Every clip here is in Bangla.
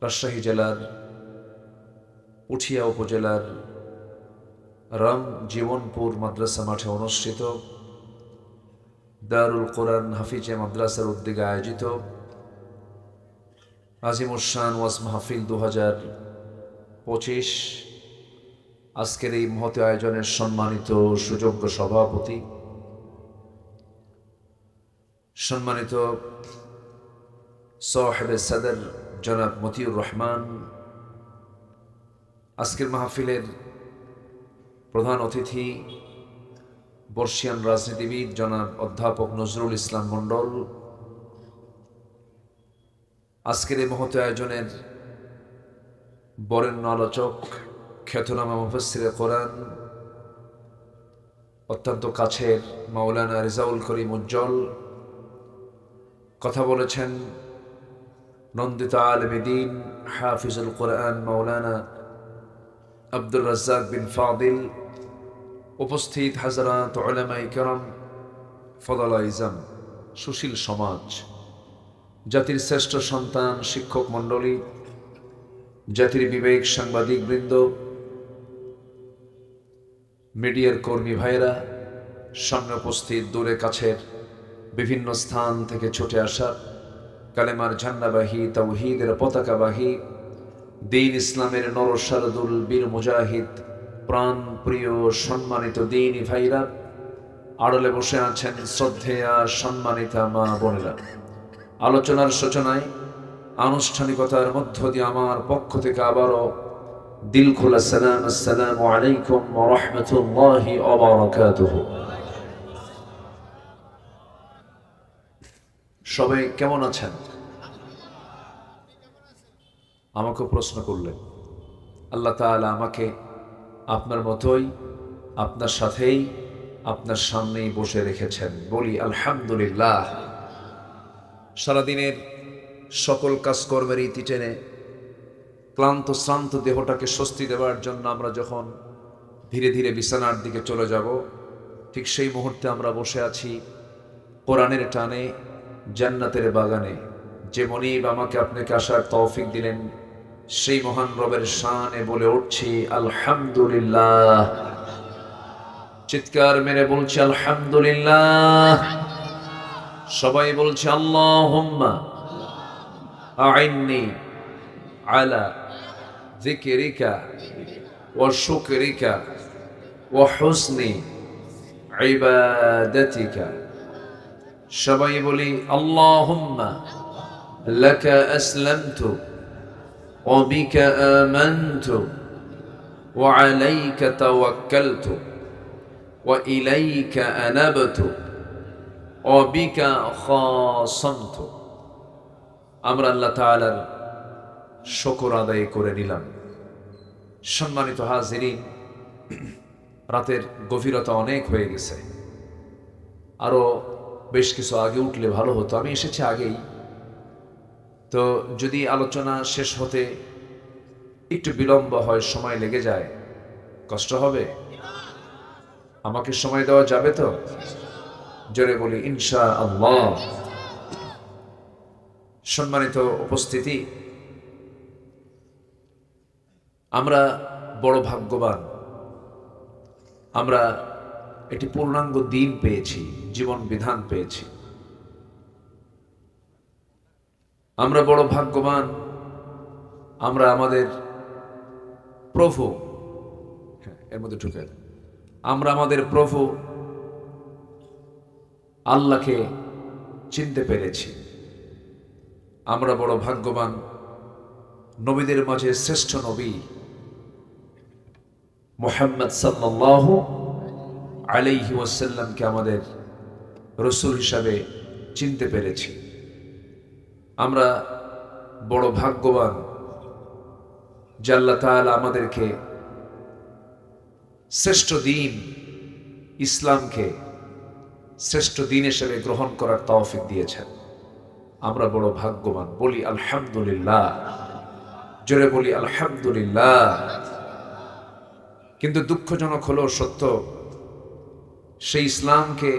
রাজশাহী জেলার পুঠিয়া উপজেলার রাম জীবনপুর মাদ্রাসা মাঠে অনুষ্ঠিত দারুল কোরআন হাফিজে মাদ্রাসার উদ্যোগে আয়োজিত আজিমুরশান ওয়াজ মাহফিল 2025 আজকের এই মহৎ আয়োজনের সম্মানিত সুযোগ্য সভাপতি, সম্মানিত সাহেবে সদর জনাব মতিউর রহমান, আজকের মাহফিলের প্রধান অতিথি বর্ষিয়ান রাজনীতিবিদ জনাব অধ্যাপক নজরুল ইসলাম মণ্ডল, আজকের এই মহৎ আয়োজনের বরেণ্য আলোচক খ্যাতনামা মুফাসসিরে কোরআন, অত্যন্ত কাছের মাওলানা রেজাউল করিম উজ্জ্বল, কথা বলেছেন নন্দিত আলেমে দ্বীন হাফিজুল কোরআন মাওলানা আব্দুর রাজ্জাক বিন ফাদিল, উপস্থিত হাজরাত উলামায়ে কেরাম, ফদালা ইজাম, সুশীল সমাজ, জাতির শ্রেষ্ঠ সন্তান শিক্ষক মণ্ডলী, জাতির বিবেক সাংবাদিক বৃন্দ, মিডিয়ার কর্মী ভাইরা, সামনে উপস্থিত দূরে কাছের বিভিন্ন স্থান থেকে ছুটে আসা কালেমার ঝান্ডাবাহী, তাওহীদের পতাকাবাহী, দ্বীন ইসলামের নরসারদুল বীর মুজাহিদ, প্রাণ প্রিয় সম্মানিত দ্বীনী ভাইরা, আড়লে বসে আছেন শ্রদ্ধেয়া সম্মানিতা মা বোনেরা, আলোচনার সূচনায় আনুষ্ঠানিকতার মধ্য দিয়ে আমার পক্ষ থেকে আবারও দিল খোলা সালাম, আসসালামু আলাইকুম ওয়া রাহমাতুল্লাহি ওয়া বারাকাতুহু। সবাই কেমন আছেন? আমাকে প্রশ্ন করলেন। আল্লাহ তাআলা আমাকে আপনার মতোই, আপনার সাথেই, আপনার সামনেই বসে রেখেছেন, বলি আলহামদুলিল্লাহ। সারাদিনের সকল কাজকর্মের ইতি টেনে ক্লান্ত শ্রান্ত দেহটাকে স্বস্তি দেওয়ার জন্য আমরা যখন ধীরে ধীরে বিছানার দিকে চলে যাব, ঠিক সেই মুহূর্তে আমরা বসে আছি কোরআনের টানে জান্নাতের বাগানে। যে মনিব আমাকে আপনাকে আসার তৌফিক দিলেন, সেই মহান রবের শানে বলে উঠছি আলহামদুলিল্লাহ। চিৎকার মেরে বলছি আলহামদুলিল্লাহ। সবাই বলছে আল্লাহুম্মা আইন্নি আলা যিকরিকা ওয়া শুকরিকা ওয়া হুসনি ইবাদাতিকা। সবাই বলি আল্লাহুম্মা লাকা আসলামতু ওয়া বিকা আমানতু ওয়া আলাইকা তাওয়াক্কালতু ওয়া ইলাইকা আনাবতু ওয়া বিকা খাসামতু। আমরা আল্লাহ তাআলার শুকর আদায় করে নিলাম। সম্মানিত হাজিরিন, রাতের গভীরতা অনেক হয়ে গেছে, আরো বেশ কিছু আগে উঠলে ভালো হতো। আমি এসেছি আগেই, তো যদি আলোচনা শেষ হতে একটু বিলম্ব হয়, সময় লেগে যায়, কষ্ট হবে। আমাকে সময় দেওয়া যাবে তো? জোরে বলি ইনশাআল্লাহ। সম্মানিত উপস্থিতি, আমরা বড় ভাগ্যবান। আমরা একটি পূর্ণাঙ্গ দ্বীন পেয়েছি, জীবন বিধান পেয়েছি। আমরা বড় ভাগ্যবান। আমরা আমাদের প্রভু, এর মধ্যে ঢুকে, আমরা আমাদের প্রভু আল্লাহকে চিনতে পেরেছি। আমরা বড় ভাগ্যবান। নবীদের মাঝে শ্রেষ্ঠ নবী মুহাম্মদ সাল্লাল্লাহু আলাইহি ওয়াসাল্লামকে আমাদের রাসূল হিসাবে চিনতে পেরেছি। আমরা বড় ভাগ্যবান যে আল্লাহ তাআলা আমাদেরকে শ্রেষ্ঠ দ্বীন ইসলামকে শ্রেষ্ঠ দ্বীন হিসেবে গ্রহণ করার তৌফিক দিয়েছেন। আমরা বড় ভাগ্যবান, বলি আলহামদুলিল্লাহ। জোরে বলি আলহামদুলিল্লাহ। কিন্তু দুঃখজনক হলো সত্য, সেই ইসলামকে,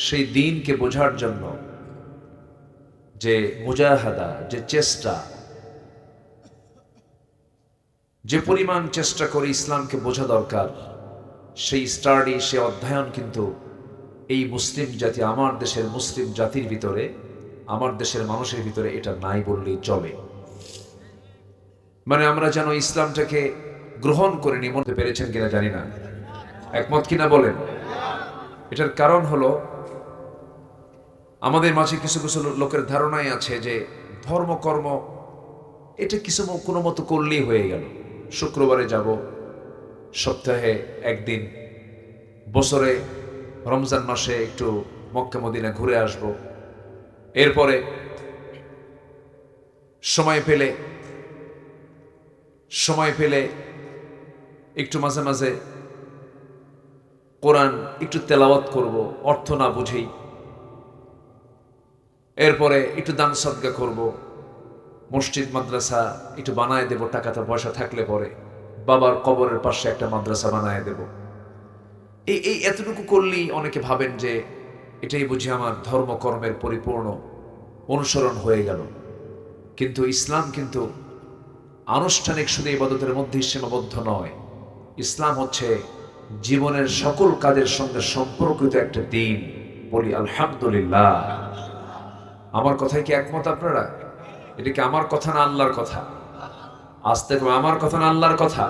সেই দ্বীনকে বোঝার জন্য যে মুজাহাদা, যে চেষ্টা, যে পরিমাণ চেষ্টা করে ইসলামকে বোঝা দরকার, সেই স্টাডি, সে অধ্যয়ন কিন্তু এই মুসলিম জাতি, আমার দেশের মুসলিম জাতির ভিতরে, আমার দেশের মানুষের ভিতরে এটা নাই বললেই চলে। মানে আমরা যেন ইসলামটাকে গ্রহণ করে নিতে পেরেছেন কিনা জানি না, একমত কিনা বলেন। এটার কারণ হলো আমাদের মাঝে কিছু কিছু লোকের ধারণাই আছে যে ধর্মকর্ম এটা কিছু কোনো মতো করলেই হয়ে গেল। শুক্রবারে যাব, সপ্তাহে একদিন, বছরে রমজান মাসে একটু মক্কা মদিনা ঘুরে আসব, এরপরে সময় পেলে একটু মাঝে মাঝে কোরআন একটু তেলাওয়াত করব, অর্থ না বুঝেই। এরপরে একটু দান সদকা করব, মসজিদ মাদ্রাসা একটু বানায় দেব, টাকাটা পয়সা থাকলে পরে বাবার কবরের পাশে একটা মাদ্রাসা বানায় দেব। এই এতটুকু করলেই অনেকে ভাবেন যে এটাই বুঝি আমার ধর্মকর্মের পরিপূর্ণ অনুসরণ হয়ে গেল। কিন্তু ইসলাম কিন্তু আনুষ্ঠানিক শুধু ইবাদতের মধ্যেই সীমাবদ্ধ নয়। ইসলাম হচ্ছে জীবনের সকল কাজের সঙ্গে সম্পর্কিত একটা দিন। বলি আলহামদুলিল্লাহ। আমার কথায় কি একমত আপনারা? এটা কি আমার কথা না আল্লাহর কথা? আস্তে করে, আমার কথা না আল্লাহর কথা?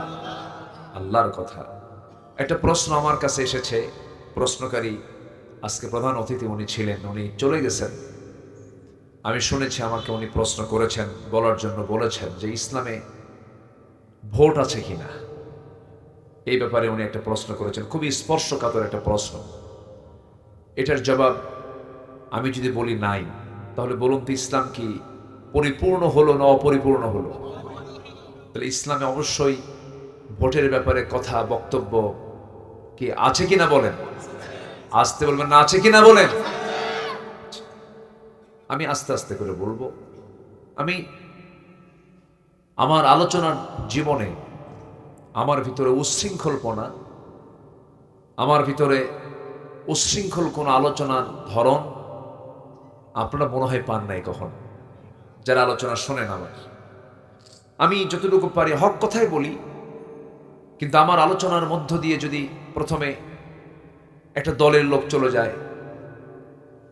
আল্লাহর কথা। একটা প্রশ্ন আমার কাছে এসেছে, প্রশ্নকারী আজকে প্রধান অতিথি উনি ছিলেন, উনি চলে গেছেন। আমি শুনেছি আমাকে উনি প্রশ্ন করেছেন, বলার জন্য বলেছেন যে ইসলামে ভোট আছে কিনা, এই ব্যাপারে উনি একটা প্রশ্ন করেছেন, খুবই স্পর্শকাতর একটা প্রশ্ন। এটার জবাব আমি যদি বলি নাই, তাহলে বলুন তো ইসলাম কি পরিপূর্ণ হলো না অপরিপূর্ণ হলো? তাহলে ইসলামে অবশ্যই ভোটের ব্যাপারে কথা, বক্তব্য কি আছে কিনা বলেন? আসতে বলবেন না, আছে কিনা বলেন। আমি আস্তে আস্তে করে বলবো। আমি আমার আলোচনার জীবনে আমার ভিতরে উচ্ছৃঙ্খলপনা, আমার ভিতরে উচ্ছৃঙ্খল কোন আলোচনার ধরন আপনারা মনে হয় পান নাই কখন, যারা আলোচনা শোনেন আমার। আমি যতটুকু পারি হক কথাই বলি, কিন্তু আমার আলোচনার মধ্য দিয়ে যদি প্রথমে একটা দলের লোক চলে যায়,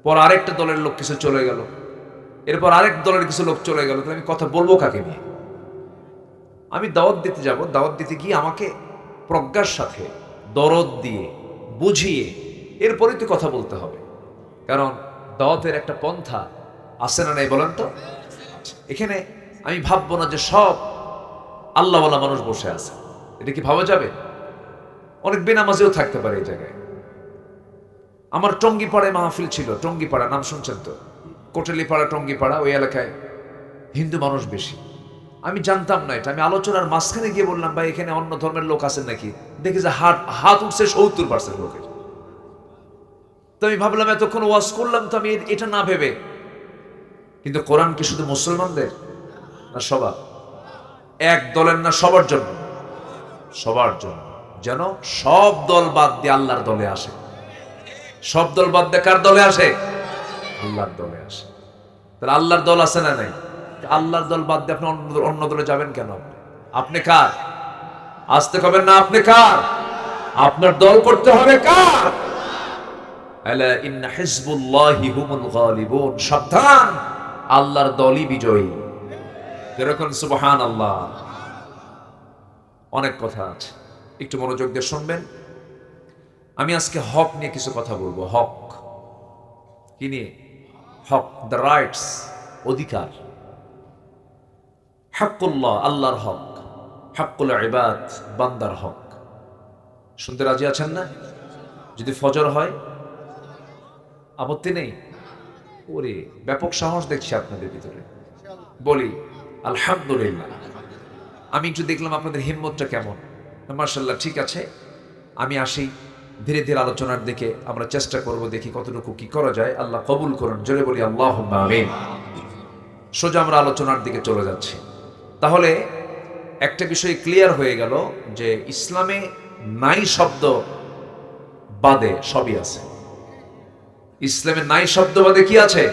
পর আরেকটা দলের লোক কিছু চলে গেল, এরপর আরেক দলের কিছু লোক চলে গেল, তাহলে আমি কথা বলবো কাকে নিয়ে? আমি দাওয়াত দিতে যাব, দাওয়াত দিতে গিয়ে আমাকে প্রজ্ঞার সাথে দরদ দিয়ে বুঝিয়ে এরপরে তো কথা বলতে হবে। কারণ দাওয়াতের একটা পন্থা আছে না নাই বলেন তো? এখানে আমি ভাববো না যে সব আল্লাহওয়ালা মানুষ বসে আছে, এটা কি ভাবা যাবে? অনেক বেনামাজিও থাকতে পারে এই জায়গায়। আমার টঙ্গিপাড়ায় মাহফিল ছিল, টঙ্গিপাড়া নাম শুনছেন তো? কোটালীপাড়া, টঙ্গিপাড়া, ওই এলাকায় হিন্দু মানুষ বেশি। আমি জানতাম না এটা। আমি আলোচনার মাঝখানে গিয়ে বললাম, ভাই এখানে অন্য ধর্মের লোক আছেন নাকি? দেখি যে হাত উঠছে 70% লোকের। তো আমি ভাবলাম এতক্ষণ ওয়াজ করলাম তো আমি এটা না ভেবে, কিন্তু কোরআন কি শুধু মুসলমানদের না সবার? এক দলের না, সবার জন্য? সবার জন্য। যেন সব দল বাদ দিয়ে আল্লাহর দলে আসে। সব দল বাদ দিয়ে কার দলে আসে? আল্লাহর দলে আসে। তাহলে আল্লাহর দল আছে না নাই? আল্লাহর দল বাদ দিয়ে আপনি অন্য দলে যাবেন কেন? আপনি কার? আসতে কবেন না, আপনি কার? আপনার দল করতে হবে কার? আলা ইন্না হিজবুল্লাহি হুমুল গালিবুন। সাবধান, আল্লাহর দলই বিজয়ী। যেরকম সুবহানাল্লাহ। অনেক কথা আছে, একটু মনোযোগ দিয়ে শুনবেন। আমি আজকে হক নিয়ে কিছু কথা বলবো। হক কি নিয়ে? হক, দ্য রাইটস, অধিকার। হাক্কুল্লাহ, আল্লাহর হক। হাক্কুল ইবাদ, বান্দার হক। শুনতে রাজি আছেন না? যদি ফজর হয় আপত্তি নেই? ওরে ব্যাপক সাহস দেখছি আপনাদের ভিতরে। বলি আলহামদুলিল্লাহ। আমি একটু দেখলাম আপনাদের হিম্মতটা কেমন। মাশাআল্লাহ, ঠিক আছে। আমি আসি, ধীরে ধীরে আলোচনার দিকে আমরা চেষ্টা করব, দেখি কতটুকু কি করা যায়। আল্লাহ কবুল করুন, জোরে বলি আল্লাহুম্মা আমিন। সোজা আমরা আলোচনার দিকে চলে যাচ্ছি। তাহলে একটা বিষয় ক্লিয়ার হয়ে গেল যে ইসলামে নাই শব্দ বাদে সবই আছে। ইসলামে নাই শব্দ বাদে কি আছে?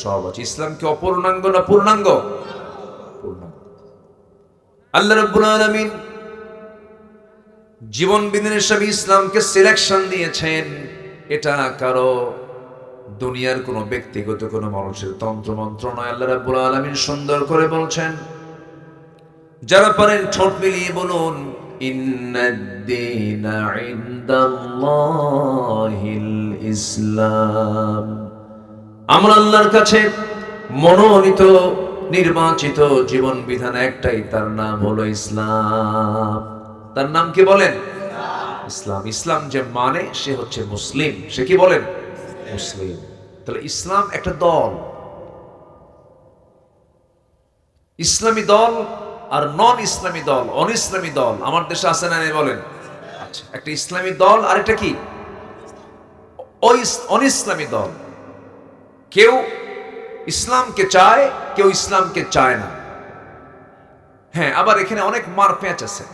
সব আছে। ইসলাম কি অপূর্ণাঙ্গ না পূর্ণাঙ্গ? পূর্ণাঙ্গ। আল্লাহ রাব্বুল আলামিন জীবন বিধানের হিসাবে ইসলামকে সিলেকশন দিয়েছেন। এটা কারো দুনিয়ার কোনো ব্যক্তিগত কোনো মানুষের তন্ত্রমন্ত্র নয়। আল্লাহ রাব্বুল আলামিন সুন্দর করে বলছেন, যারা পারেন ঠোঁট মিলিয়ে বলুন, ইন্নাদ-দীনা ইনদাল্লাহিল ইসলাম। আমরা আল্লাহর কাছে মনোনীত নির্বাচিত জীবন বিধান একটাই, তার নাম হলো ইসলাম। তার নাম কি বলেন? ইসলাম। ইসলাম যে মানে সে হচ্ছে মুসলিম। সে কি বলেন? মুসলিম। তাহলে ইসলাম একটা দল, ইসলামী দল আর নন ইসলামী দল, অনিসলামী দল আমার দেশে আছে না? বলেন। আচ্ছা, একটা ইসলামী দল আর একটা কি অনিসলামী দল। কেউ ইসলামকে চায়, কেউ ইসলামকে চায় না। হ্যাঁ, আবার এখানে অনেক মারপ্যাঁচ আছে।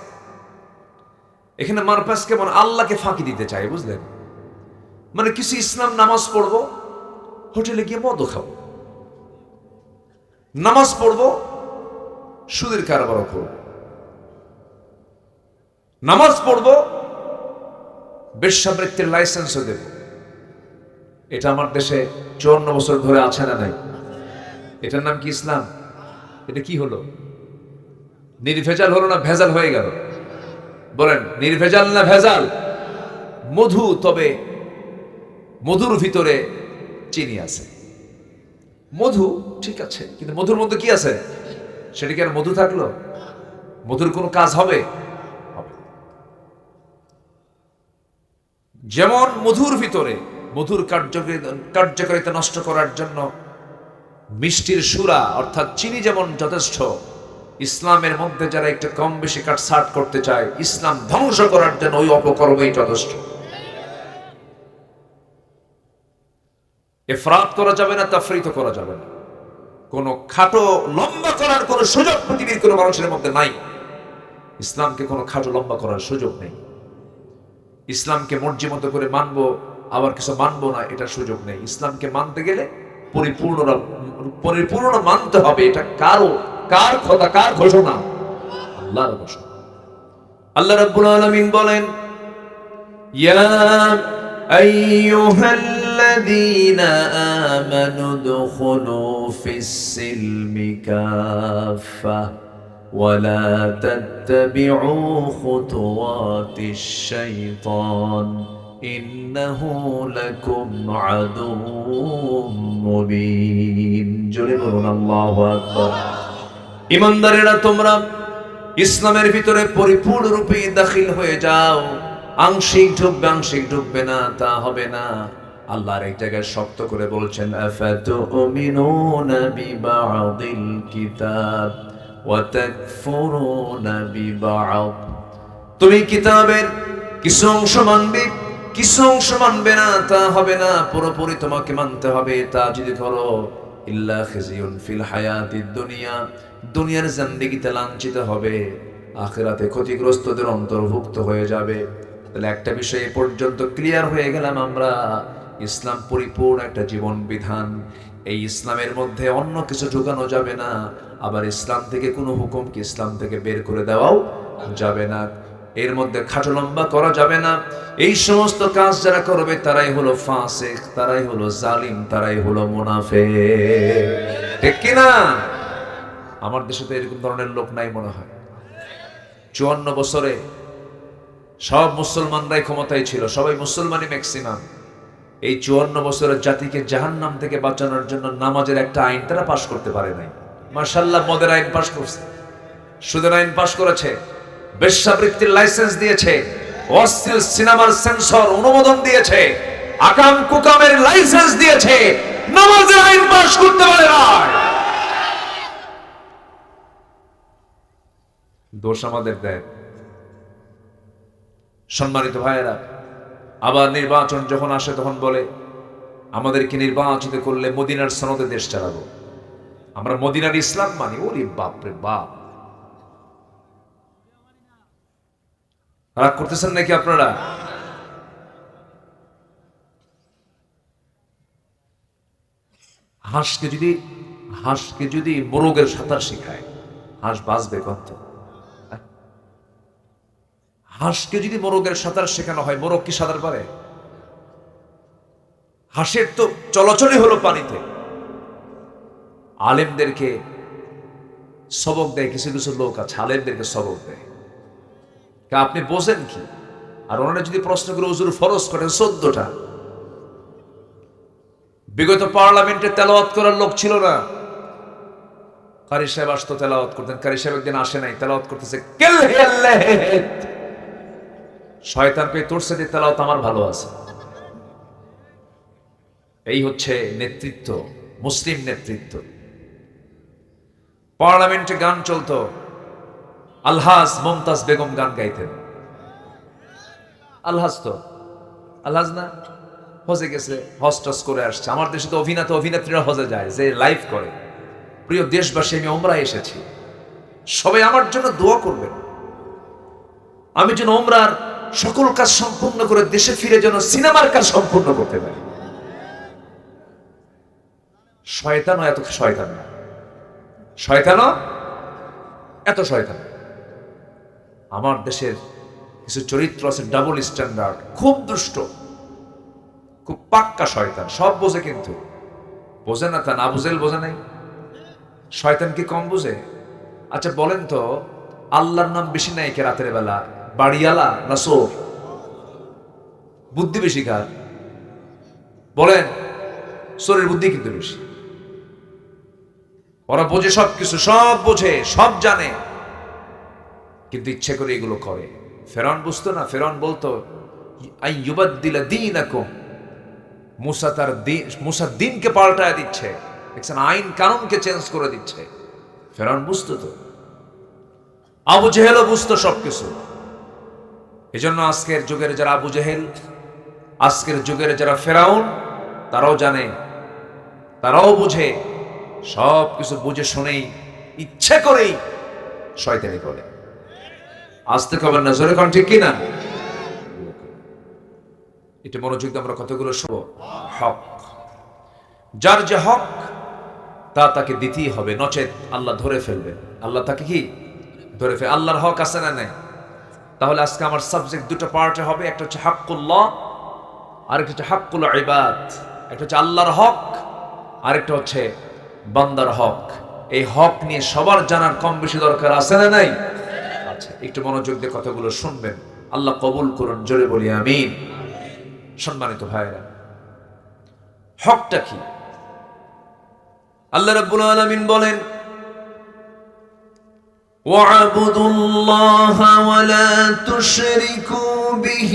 এখানে মারপ্যাঁচ কেমন? আল্লাহকে ফাঁকি দিতে চায়, বুঝলেন? মানে কিছু ইসলাম নামাজ পড়বো, হোটেলে গিয়ে মদ খাবো, নামাজ পড়বো, সুদের কারবারও করবো, নামাজ পড়বো, বেশ্যাবৃত্তির লাইসেন্সও দেব। এটা আমার দেশে 54 বছর ধরে আছে না নাই? এটার নাম কি ইসলাম? এটা কি হলো? নির্ভেজাল হলো না ভেজাল হয়ে গেল? বলেন, নির্ভেজাল না ভেজাল? মধু, তবে মধুর ভিতরে চিনি আছে। মধু ঠিক আছে, কিন্তু মধুর মধ্যে কি আছে? সেটা কি আর মধু থাকলো? মধুর কোনো কাজ হবে? যেমন মধুর ভিতরে মধুর কার্যকারিতা নষ্ট করার জন্য মিষ্টির সুরা অর্থাৎ চিনি যেমন যথেষ্ট, ইসলামের মধ্যে যারা একটু কম বেশি কাটছাট করতে চায়, ইসলাম ধ্বংস করার জন্য ওই অপকর্মই যথেষ্ট। ইফরাত করা যাবে না, তাফরিত করা যাবে না। কোন খাটো লম্বা করার কোন সুযোগ পৃথিবীর কোন মানুষের মধ্যে নাই। ইসলামকে কোন খাটো লম্বা করার সুযোগ নেই। ইসলামকে মর্জি মতো করে মানবো, আবার কিছু মানবো না, এটা সুযোগ নেই। ইসলামকে মানতে গেলে পরিপূর্ণ মানতে হবে। এটা কার কথা, কার ঘোষণা? আল্লাহর ঘোষণা। আল্লাহ রাব্বুল আলামিন বলেন, ইয়া আইয়ুহাল্লাযীনা আমানু দুখুলু ফিস-সিলমি কাফা ওয়া লা তাত্তাবিউ খুতুওয়াতিশ শাইতান ইন্নাহু লাকুম আদুউম মুবিন। জোরে বলুন আল্লাহু আকবার। ঈমানদারেরা, তোমরা ইসলামের ভিতরে পরিপূর্ণরূপে দাখিল হয়ে যাও। আংশিক ঢুকবে না, তা হবে না। আল্লাহর এই জায়গায় শক্ত করে বলছেন, আফাতুমিনুনা বিবা'দিল কিতাব ওয়া তাকফুরুনা বিবা'দ। তুমি কিতাবের কিছু অংশ মানবে, কিছু অংশ মানবে না, তা হবে না। পুরোপুরি তোমাকে মানতে হবে। তা যদি করো, ইল্লা খিজিউন ফিল হায়াতিদ দুনিয়া, দুনিয়ার জিন্দেগিতে লাঞ্ছিত হবে, আখিরাতে ক্ষতিগ্রস্তদের অন্তর্ভুক্ত হয়ে যাবে। তাহলে একটা বিষয় পর্যন্ত ক্লিয়ার হয়ে গেলাম আমরা, ইসলাম পরিপূর্ণ একটা জীবন বিধান। এই ইসলামের মধ্যে অন্য কিছু ঢুকানো যাবে না। আবার ইসলাম থেকে কোনো হুকুমকে ইসলাম থেকে বের করে দেওয়াও যাবে না। এর মধ্যে খাটো লম্বা করা যাবে না। এই সমস্ত কাজ যারা করবে তারাই হলো ফাসিক, তারাই হলো জালিম, তারাই হলো মুনাফিক। ঠিক কি না? আমার দেশে তো এরকম ধরনের লোক নাই মনে হয়। 54 বছরে সব মুসলমানরাই ক্ষমতায় ছিল, সবাই মুসলমানই ম্যাক্সিমাম। এই 54 বছরের জাতিকে জাহান্নাম থেকে বাঁচানোর জন্য নামাজের একটা আইন তারা পাশ করতে পারে নাই। মাশাআল্লাহ, মদের আইন পাশ করছে, সুদের আইন পাশ করেছে, বেশ্যাবৃত্তির লাইসেন্স দিয়েছে, অশ্লীল সিনেমার সেন্সর অনুমোদন দিয়েছে, আকাম কুকামের লাইসেন্স দিয়েছে, নামাজের আইন পাশ করতে পারে না। দোষ আমাদের দেয়। সম্মানিত ভাইয়েরা, আবার নির্বাচন যখন আসে তখন বলে আমাদেরকে নির্বাচিত করলে মদিনার সনদে দেশ চালাবো, আমরা মদিনার ইসলাম মানি। ওরে বাপ রে বাপ, রাগ করতেছেন নাকি আপনারা? হাঁসকে যদি মোরগের সাঁতার শিখায়, হাঁস বাঁচবে কত? হাঁসকে যদি মোরগের সাঁতার শেখানো হয়, মোরগ কি সাঁতার পারে? হাঁসের তো চলাচলই হলো পানিতে। আলেমদেরকে সবক দেয় কিছু কিছু লোক আছে, আলেমদেরকে সবক দেয়। আপনি বোঝেন কি? আর ওনারা যদি প্রশ্ন করে হুজুর ফরজ করেন 14টা। বিগত পার্লামেন্টে তেলাওয়াত করার লোক ছিল না। কারি সাহেব আসতো তেলাওয়াত করতেন, কারি সাহেব একদিন আসে নাই, তেলাওয়াত করতেছে শয়তান পেয়ে তোরছে যে তেলাওয়াত আমার ভালো আছে। এই হচ্ছে নেতৃত্ব, মুসলিম নেতৃত্ব। পার্লামেন্টে গান চলতো, আলহাজ মুমতাজ বেগম গান গাইতেন। আলহাজ তো আলহাজ না, হজে গেছে, হজ টজ করে আসছে। আমার দেশে তো অভিনেত্রীরা হজে যায়, যে লাইভ করে। প্রিয় দেশবাসী, আমি ওমরায় এসেছি, সবাই আমার জন্য দোয়া করবেন। আমি যেন ওমরার সকল কাজ সম্পূর্ণ করে দেশে ফিরে যেন সিনেমার কাজ সম্পূর্ণ করতে পারি। শয়তানও এত শয়তান না, শয়তানও এত শয়তান। আমার দেশের কিছু চরিত্র আছে ডাবল স্ট্যান্ডার্ড, খুব দুষ্ট, খুব পাক্কা শয়তান। সব বোঝে, কিন্তু বোঝে না তা না বুঝেল বোঝে নাই। শয়তান কি কম বুঝে? আচ্ছা বলেন তো, আল্লাহর নাম বেশি নাই কে রাতের বেলা, বাড়িওয়ালা না চোর? বুদ্ধি বেশি কার? বলেন। চোরের বুদ্ধি কিন্তু বেশি। ওরা বোঝে সবকিছু, সব বোঝে, সব জানে, কিন্তু ইচ্ছে করে এগুলো করে। ফেরাউন বুঝতো না? ফেরাউন বলতো আই ইউবাদদিলা দীনাকুম, মুসা তার দিন, মুসা দিনকে পাল্টায় দিচ্ছে, দেখছেন, আইন কানুনকে চেঞ্জ করে দিচ্ছে। ফেরাউন বুঝতো তো, আবু জেহেলও বুঝতো সবকিছু। এজন্য আজকের যুগের যারা আবু জেহেল, আজকের যুগের যারা ফেরাউন, তারাও জানে, তারাও বুঝে, সব কিছু বুঝে শুনেই ইচ্ছে করেই শয়তানি করে। আসতে খবর না, জোরে কোন ঠিক কিনা? এটা মনোযোগ দিয়ে আমরা কতগুলো শুনবো। হক, যার যে হক তা তাকে দিতেই হবে, নচেত আল্লাহ ধরে ফেলবেন। আল্লাহ তাকে কি ধরে ফেলবে? আল্লাহর হক আছে না নাই? তাহলে আজকে আমার সাবজেক্ট দুটো পার্টে হবে। একটা হচ্ছে হাক্কুল্লাহ, আরেকটা হচ্ছে হাক্কুল ইবাদ। একটা হচ্ছে আল্লাহর হক, আরেকটা হচ্ছে বান্দার হক। এই হক নিয়ে সবার জানার কম বেশি দরকার আছে না নাই? আচ্ছা, একটু মনোযোগ দিয়ে কথাগুলো শুনবেন। আল্লাহ কবুল করুন, জোরে বলি আমিন। সম্মানিত ভাইরা, হকটা কি? আল্লাহ রাব্বুল আলামিন বলেন, وَاعْبُدُوا اللَّهَ وَلَا تُشْرِكُوا بِهِ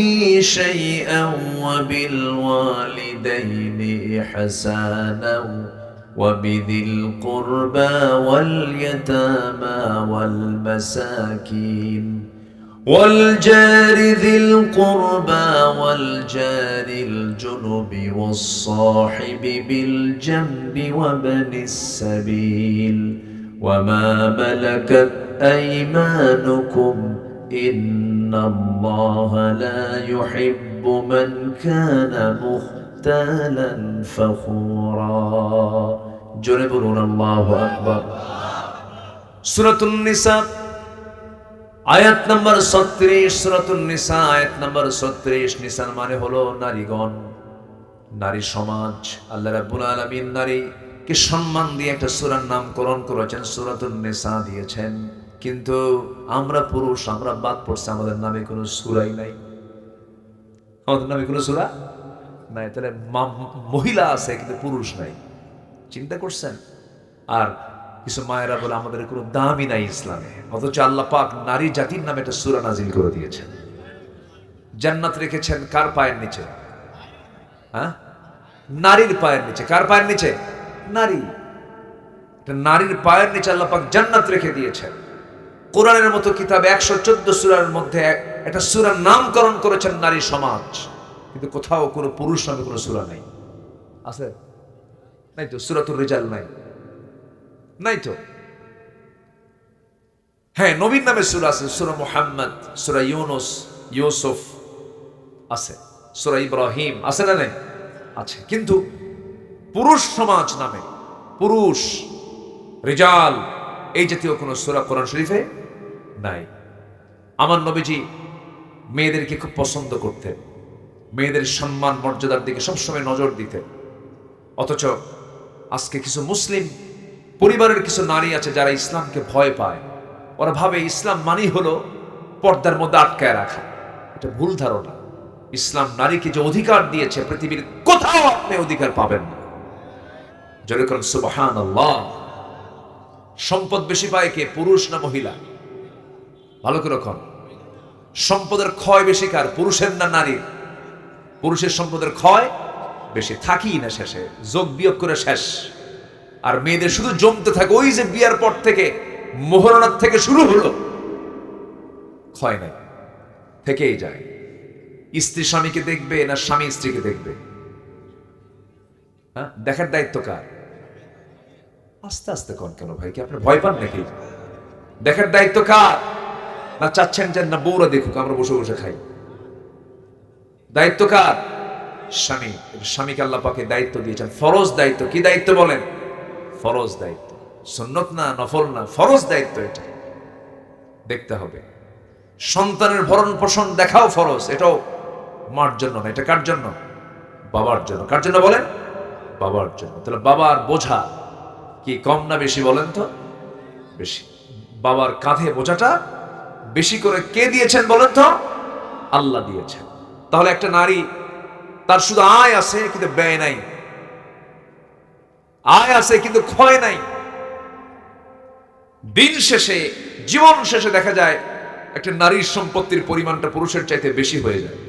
شَيْئًا وَبِالْوَالِدَيْنِ إِحْسَانًا وَبِذِي الْقُرْبَى وَالْيَتَامَى وَالْمَسَاكِينِ وَالْجَارِ ذِي الْقُرْبَى وَالْجَارِ الْجُنُبِ وَالصَّاحِبِ بِالْجَنبِ وَابْنِ السَّبِيلِ وَمَا مَلَكَتْ أَيْمَانُكُمْ إِنَّ اللَّهَ لَا يُحِبُّ مَنْ كَانَ مُخْتَالًا فَخُورًا। জোরে বলুন আল্লাহু আকবার। সূরাতুন নিসা আয়াত নাম্বার 36। সূরাতুন নিসা আয়াত নাম্বার 36। নিসার মানে হলো নারীগণ, নারী সমাজ। আল্লাহ রাব্বুল আলামিন নারীকে সম্মান দিয়ে একটা সূরার নামকরণ করেছেন, সূরাতুন নিসা দিয়েছেন। কিন্তু আমরা পুরুষ, আমরা বাদ পড়ছি, আমাদের নামে কোনো সূরাই নাই। আমাদের নামে কোনো সূরা নাই। তাহলে মহিলা আছে কিন্তু পুরুষ নাই, চিন্তা করছেন? আর কিছু মায়েরা বলে আমাদের কোনো দামই নাই ইসলামে, অথচ আল্লাহ পাক নারী জাতির নামে একটা সূরা নাজিল করে দিয়েছেন। জান্নাত রেখেছেন কার পায়ের নিচে? হ্যাঁ, নারীর পায়ের নিচে। কার পায়ের নিচে? নারী। নারীর পায়ের নিচে আল্লাহ পাক জান্নাত রেখে দিয়েছেন। কোরআনের মতো কিতাবে 114 সূরার মধ্যে একটা সূরার নামকরণ করেছেন নারী সমাজ, কিন্তু কোথাও কোনো পুরুষ নামে কোনো সূরা নাই। আছে? নাই তো। সূরাতুর রিজাল নাই, নাই তো। হ্যাঁ, নবীর নামে সূরা আছে, সূরা মুহাম্মদ, সূরা ইউনুস, ইউসুফ আছে, সূরা ইব্রাহিম আছে না নাই? আছে। কিন্তু পুরুষ সমাজ নামে, পুরুষ, রিজাল, এই জাতীয় কোনো সূরা কোরআন শরীফে নাই। আমার নবীজি মেয়েদেরকে খুব পছন্দ করতেন, মেয়েদের সম্মান মর্যাদার দিকে সবসময় নজর দিতেন। অথচ আজকে কিছু মুসলিম পরিবারের কিছু নারী আছে যারা ইসলামকে ভয় পায়। ওরা ভাবে ইসলাম মানেই হলো পর্দার মধ্যে আটকায় রাখা। এটা ভুল ধারণা। ইসলাম নারীকে যে অধিকার দিয়েছে পৃথিবীর কোথাও আপনি অধিকার পাবেন না। যেরকম সুবহানাল্লাহ। সম্পদ বেশি পায় কে, পুরুষ না মহিলা? ভালো করে রাখুন। সম্পদের ক্ষয় বেশি কার, পুরুষের না নারীর? পুরুষের সম্পদের ক্ষয় বেশি, থাকি না শেষে, যোগ বিয়োগ করে শেষ। আর মেয়েদের শুধু জমতে থাকে। ওই যে বিয়ার পর থেকে মোহরণার থেকে শুরু হলো, ক্ষয় নাই, থেকেই যায়। স্ত্রী স্বামীকে দেখবে না স্বামী স্ত্রীকে দেখবে? হ্যাঁ, দেখার দায়িত্ব কার? আস্তে আস্তে কন কেন ভাই, কি আপনি ভয় পান নাকি? দেখার দায়িত্ব কার? না চাচ্ছেন যে না বউরা দেখুক, আমরা বসে বসে খাই? দায়িত্ব কার? স্বামী। স্বামীকে আল্লাহ পাকে দায়িত্ব দিয়েছেন, ফরজ দায়িত্ব। কি দায়িত্ব বলেন? ফরজ দায়িত্ব, সুন্নত না, নফল না, ফরজ দায়িত্ব। এটা দেখতে হবে। সন্তানের ভরণ পোষণ দেখাও ফরজ। এটাও মার জন্য না, এটা কার জন্য? বাবার জন্য। কার জন্য বলেন? বাবার জন্য। তাহলে বাবার বোঝা কি কম না বেশি বলেন তো? বেশি। বাবার কাঁধে বোঝাটা বেশি করে কে দিয়েছেন বলেন তো? আল্লাহ দিয়েছেন। তাহলে একটা নারী, তার শুধু আয় আছে কিন্তু ব্যয় নাই, আয় আছে কিন্তু ক্ষয় নাই। দিন শেষে, জীবন শেষে দেখা যায় একটা নারীর সম্পত্তির পরিমাণটা পুরুষের চাইতে বেশি হয়ে যায়।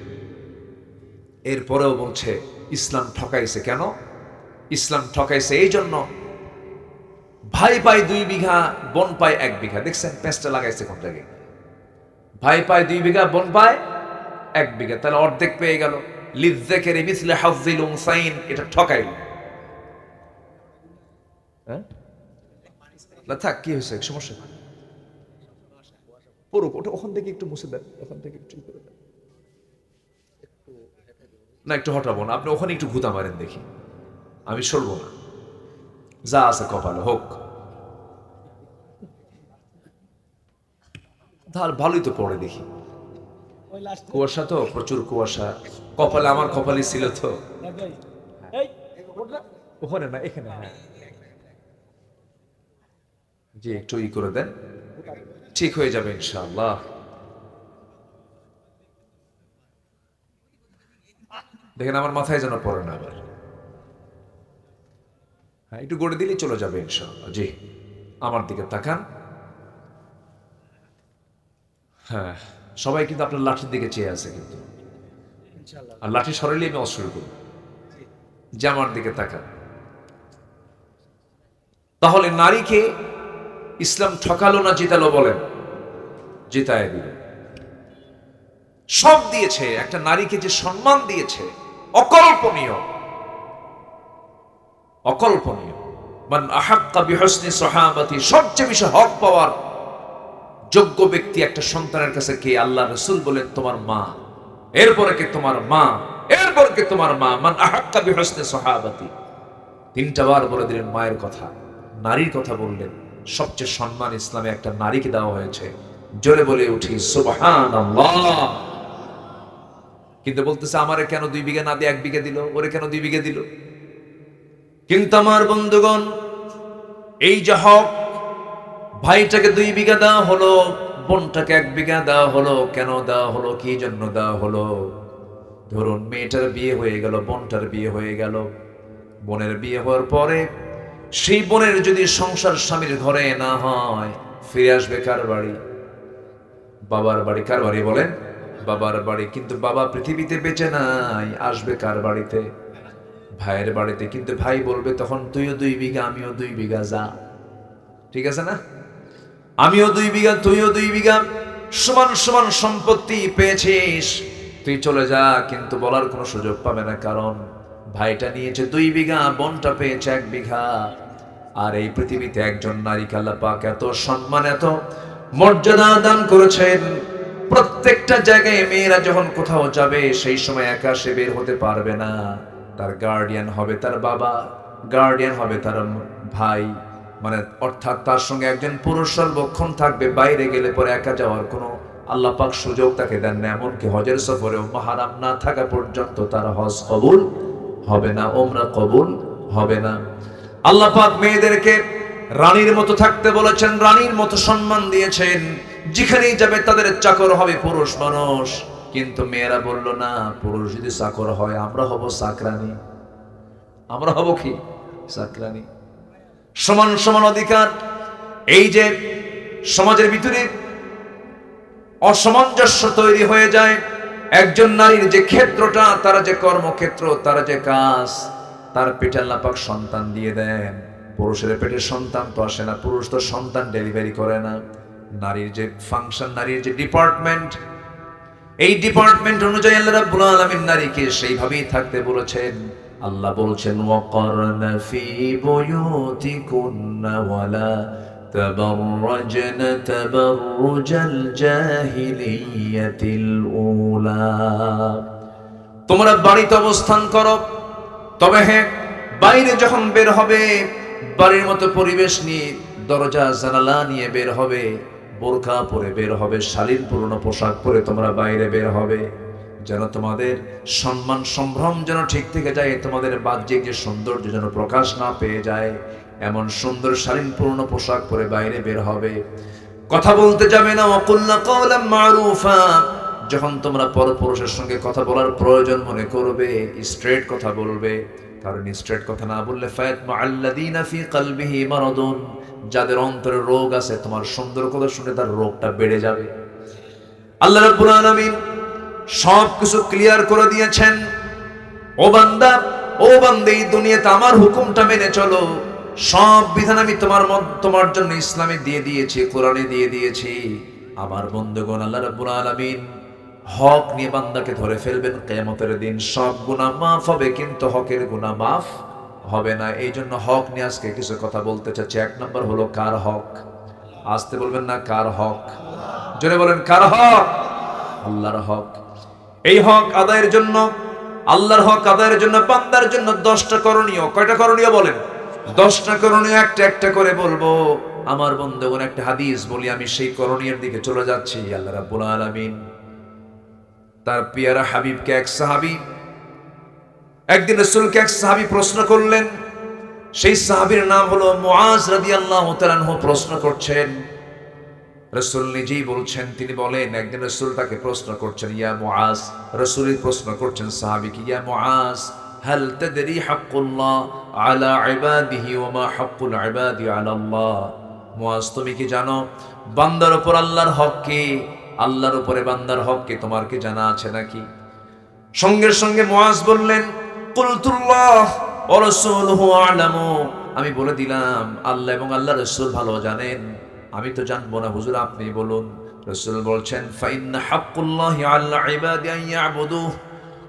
এরপরেও বলছে ইসলাম ঠকাইছে। কেন ইসলাম ঠকাইছে? এই জন্য ভাই পায় 2 বিঘা, বোন পায় 1 বিঘা। দেখছেন পেঁচটা লাগাইছে কোন জায়গায়? ভাই পায় 2 বিঘা, বোন পায় 1 বিঘা, তাহলে অর্ধেক পেয়ে গেল। লিযযাকারি মিসলু হাযযিল উনসাইন, এটা ঠকাইল। হ্যাঁ না থাক, কি হয়েছে, সমস্যা পড়ুক। ওটা ওখান থেকে একটু মুছে দেন, ওখান থেকে একটু করে দেন না, একটু হটাবো না, আপনি ওখানে একটু ঘুতা মারেন দেখি, আমি সরবো না। যা আছে কপালে হোক। ধার ভালোই তো পড়ে দেখি। কুয়াশা তো, প্রচুর কুয়াশা। কপালে, আমার কপালে ছিল তো। ওখানে না, এখানে। হ্যাঁ জি, একটু ই করে দেন, ঠিক হয়ে যাবে ইনশাআল্লাহ। দেখেন আমার মাথায় যেন পড়ে না আবার। হ্যাঁ, একটু গড়ে দিলেই চলে যাবে ইনশাআল্লাহ। জি, আমার দিকে তাকান। হ্যাঁ, সবাই কিন্তু আপনার লাঠির দিকে চেয়ে আছে কিন্তু, আর লাঠি সরাইলে আমি অস্ত্র করব। যে আমার দিকে তাকান। তাহলে নারীকে ইসলাম ঠকালো না জিতালো বলেন? জিতায় দিল। সব দিয়েছে। একটা নারীকে যে সম্মান দিয়েছে, অকল্পনীয়, অকল্পনীয়। মান আহাক্কা বিহুসনি সাহাবাতি, সবচেয়ে বেশি হক পাওয়ার যোগ্য ব্যক্তি একটা সন্তানের কাছে কে? আল্লাহ রাসূল বলেন তোমার মা। এরপরে কে? তোমার মা। এরপরে কে? তোমার মা। মান আহাক্কা বিহুসনি সাহাবাতি, 3টা বার বলে দিলেন মায়ের কথা, নারীর কথা বললেন। সবচেয়ে সম্মান ইসলামে একটা নারীকে দেওয়া হয়েছে। জোরে বলে উঠি সুবহানাল্লাহ। কিন্তু বলতেছে আমারে কেন 2 বিঘা না দিয়ে 1 বিঘা দিল, ওরে কেন 2 বিঘা দিল? কিন্তু আমার বন্ধুগণ, এই যে হক, ভাইটাকে 2 বিঘা দেওয়া হলো, বোনটাকে 1 বিঘা দেওয়া হলো, কেন দেওয়া হলো, কি জন্য দেওয়া হলো? ধরুন মেয়েটার বিয়ে হয়ে গেল, বোনটার বিয়ে হয়ে গেল। বোনের বিয়ে হওয়ার পরে সেই বোনের যদি সংসার স্বামীর ঘরে না হয়, ফিরে আসবে কার বাড়ি? বাবার বাড়ি। কার বাড়ি বলেন? বাবার বাড়ি। কিন্তু বাবা পৃথিবীতে বেঁচে নাই, আসবে কার বাড়িতে? ভাইয়ের বাড়িতে। কিন্তু ভাই বলবে তখন তুইও 2 বিঘা, আমিও 2 বিঘা, যা। ঠিক আছে না? আমিও 2 বিঘা, তুইও 2 বিঘা, সমান সমান সম্পত্তি পেয়েছিস, তুই চলে যা। কিন্তু বলার কোনো সুযোগ পাবে না, কারণ ভাইটা নিয়েছে 2 বিঘা, বোনটা পেয়েছে 1 বিঘা। আর এই পৃথিবীতে একজন নারীকে আল্লাহ পাক এত সম্মান, এত মর্যাদা দান করেছেন। প্রত্যেকটা জায়গায় মেয়েরা যখন কোথাও যাবে, সেই সময় একা সে বের হতে পারবে না। তার গার্ডিয়ান হবে তার বাবা, গার্ডিয়ান হবে তার ভাই, মানে অর্থাৎ তার সঙ্গে একজন পুরুষ সর্বক্ষণ থাকবে। বাইরে গেলে পরে একা যাওয়ার কোনো আল্লাহ পাক সুযোগ তাকে দেন না, এমনকি হজের সফরেও মাহরাম না থাকা পর্যন্ত তার হজ কবুল হবে না, ওমরা কবুল হবে না। আল্লাহ পাক মেয়েদেরকে রানীর মতো থাকতে বলেছেন, রানীর মতো সম্মান দিয়েছেন, যেখানেই যাবে তাদের চাকর হবে পুরুষ মানুষ। কিন্তু মেয়েরা বলল না, পুরুষ যদি চাকর হয় আমরা হব চাকরানী, আমরা হব কি চাকরানী। সমান সমান অধিকার। এই যে সমাজের ভিতরে অসামঞ্জস্য তৈরি হয়ে যায়, একজন নারীর যে ক্ষেত্রটা, তার যে কর্মক্ষেত্র, তার যে কাজ, তার পেটে আল্লাহ পাক সন্তান দিয়ে দেন। পুরুষের পেটে সন্তান তো আসে না, পুরুষ তো সন্তান ডেলিভারি করে না। নারীর যে ফাংশন, নারীর যে ডিপার্টমেন্ট, এই ডিপার্টমেন্ট অনুযায়ী আল্লাহ রাব্বুল আলামিন নারীকে সেইভাবেই থাকতে বলেছেন। আল্লাহ বলছেন ওয়াকারনা ফি বুয়ুতিকুন্না ওয়ালা তাবাররাজনা তাবাররুজাল জাহিলিয়াতিল উলা। তোমরা বাড়িতে অবস্থান করো, তবে হ্যাঁ বাইরে যখন বের হবে বাড়ির মতো পরিবেশ নিয়ে, দরজা জানালা নিয়ে বের হবে, বোরকা পরে বের হবে, শালীন পুরনো পোশাক পরে তোমরা বাইরে বের হবে, যেন তোমাদের সম্মান সম্ভ্রম যেন ঠিক থেকে যায়, তোমাদের বাহ্যিক যে সৌন্দর্য যেন প্রকাশ না পেয়ে যায়, এমন সুন্দর শালীন পুরনো পোশাক পরে বাইরে বের হবে। কথা বলতে যাবে না, ওয়াকুলনা কাওলাম মারুফা। যখন তোমরা পরপুরুষের সঙ্গে কথা বলার প্রয়োজন মনে করবে, স্ট্রেট কথা বলবে, কারণ স্ট্রেট কথা না বললে ফায়াতমা আল্লাযীনা ফি কলবিহি মারাদুন, যাদের অন্তরে রোগ আছে, তোমার সুন্দর কথা শুনে তার রোগটা বেড়ে যাবে। আল্লাহ রাব্বুল আলামিন সবকিছু ক্লিয়ার করে দিয়েছেন। ও বান্দা, ও বান্দী, এই দুনিয়াতে আমার হুকুমটা মেনে চলো। সব বিধান আমি তোমার জন্য ইসলামে দিয়ে দিয়েছি, কোরআনে দিয়ে দিয়েছি। আমার বন্ধুগণ, আল্লাহ রাব্বুল আলামিন হক নিয়ে বান্দাকে ধরে ফেলবেন কিয়ামতের দিন। সব গুনাহ মাফ হবে, কিন্তু হকের গুনাহ মাফ হবে না। এই জন্য হক নিয়ে আজকে কিছু কথা বলতে চাচ্ছি। এক নম্বর হলো কার হক? আসতে বলবেন না, কার হক? জোরে বলেন, কার হক? আল্লাহর হক। এই হক আদায়ের জন্য, আল্লাহর হক আদায়ের জন্য বান্দার জন্য 10টা করণীয়। কয়টা করণীয় বলেন? 10টা করণীয়, একটা একটা করে বলবো। আমার বন্ধুগণ, একটা হাদিস বলি, আমি সেই করণীয়ের দিকে চলে যাচ্ছি। আল্লাহ রাব্বুল আলামিন তার পিয়ারা হাবিবকে, এক সাহাবী, একদিন রাসূলকে এক সাহাবী প্রশ্ন করলেন। সেই সাহাবীর নাম হলো মুআজ রাদিয়াল্লাহু তাআলা আনহু। প্রশ্ন করছেন, রাসূল নিজেই বলছেন, তিনি বলেন, একদিন রাসূল তাকে প্রশ্ন করছেন, ইয়া মুআজ, রাসূলই প্রশ্ন করছেন সাহাবীকে, ইয়া মুআজ, হাল তাদরি হাক্কুল্লাহ আলা ইবাদিহি ওয়া মা হাক্কুল ইবাদি আলা আল্লাহ? মুআজ, তুমি কি জানো বান্দার উপর আল্লাহর হক কি? আল্লাহর উপরে বান্দার হক কি তোমার কি জানা আছে নাকি? সঙ্গে সঙ্গে মুআজ বললেন, কুলতুল্লাহ ওয়া রাসূলুহু আ'লামু, আমি বলে দিলাম আল্লাহ এবং আল্লাহর রাসূল ভালো জানেন, আমি তো জানবো না, হুজুর আপনি বলুন। রাসূল বলছেন, ফাইন্না হাক্কুল্লাহি আলা ইবাদি আন ইয়াবুদুহু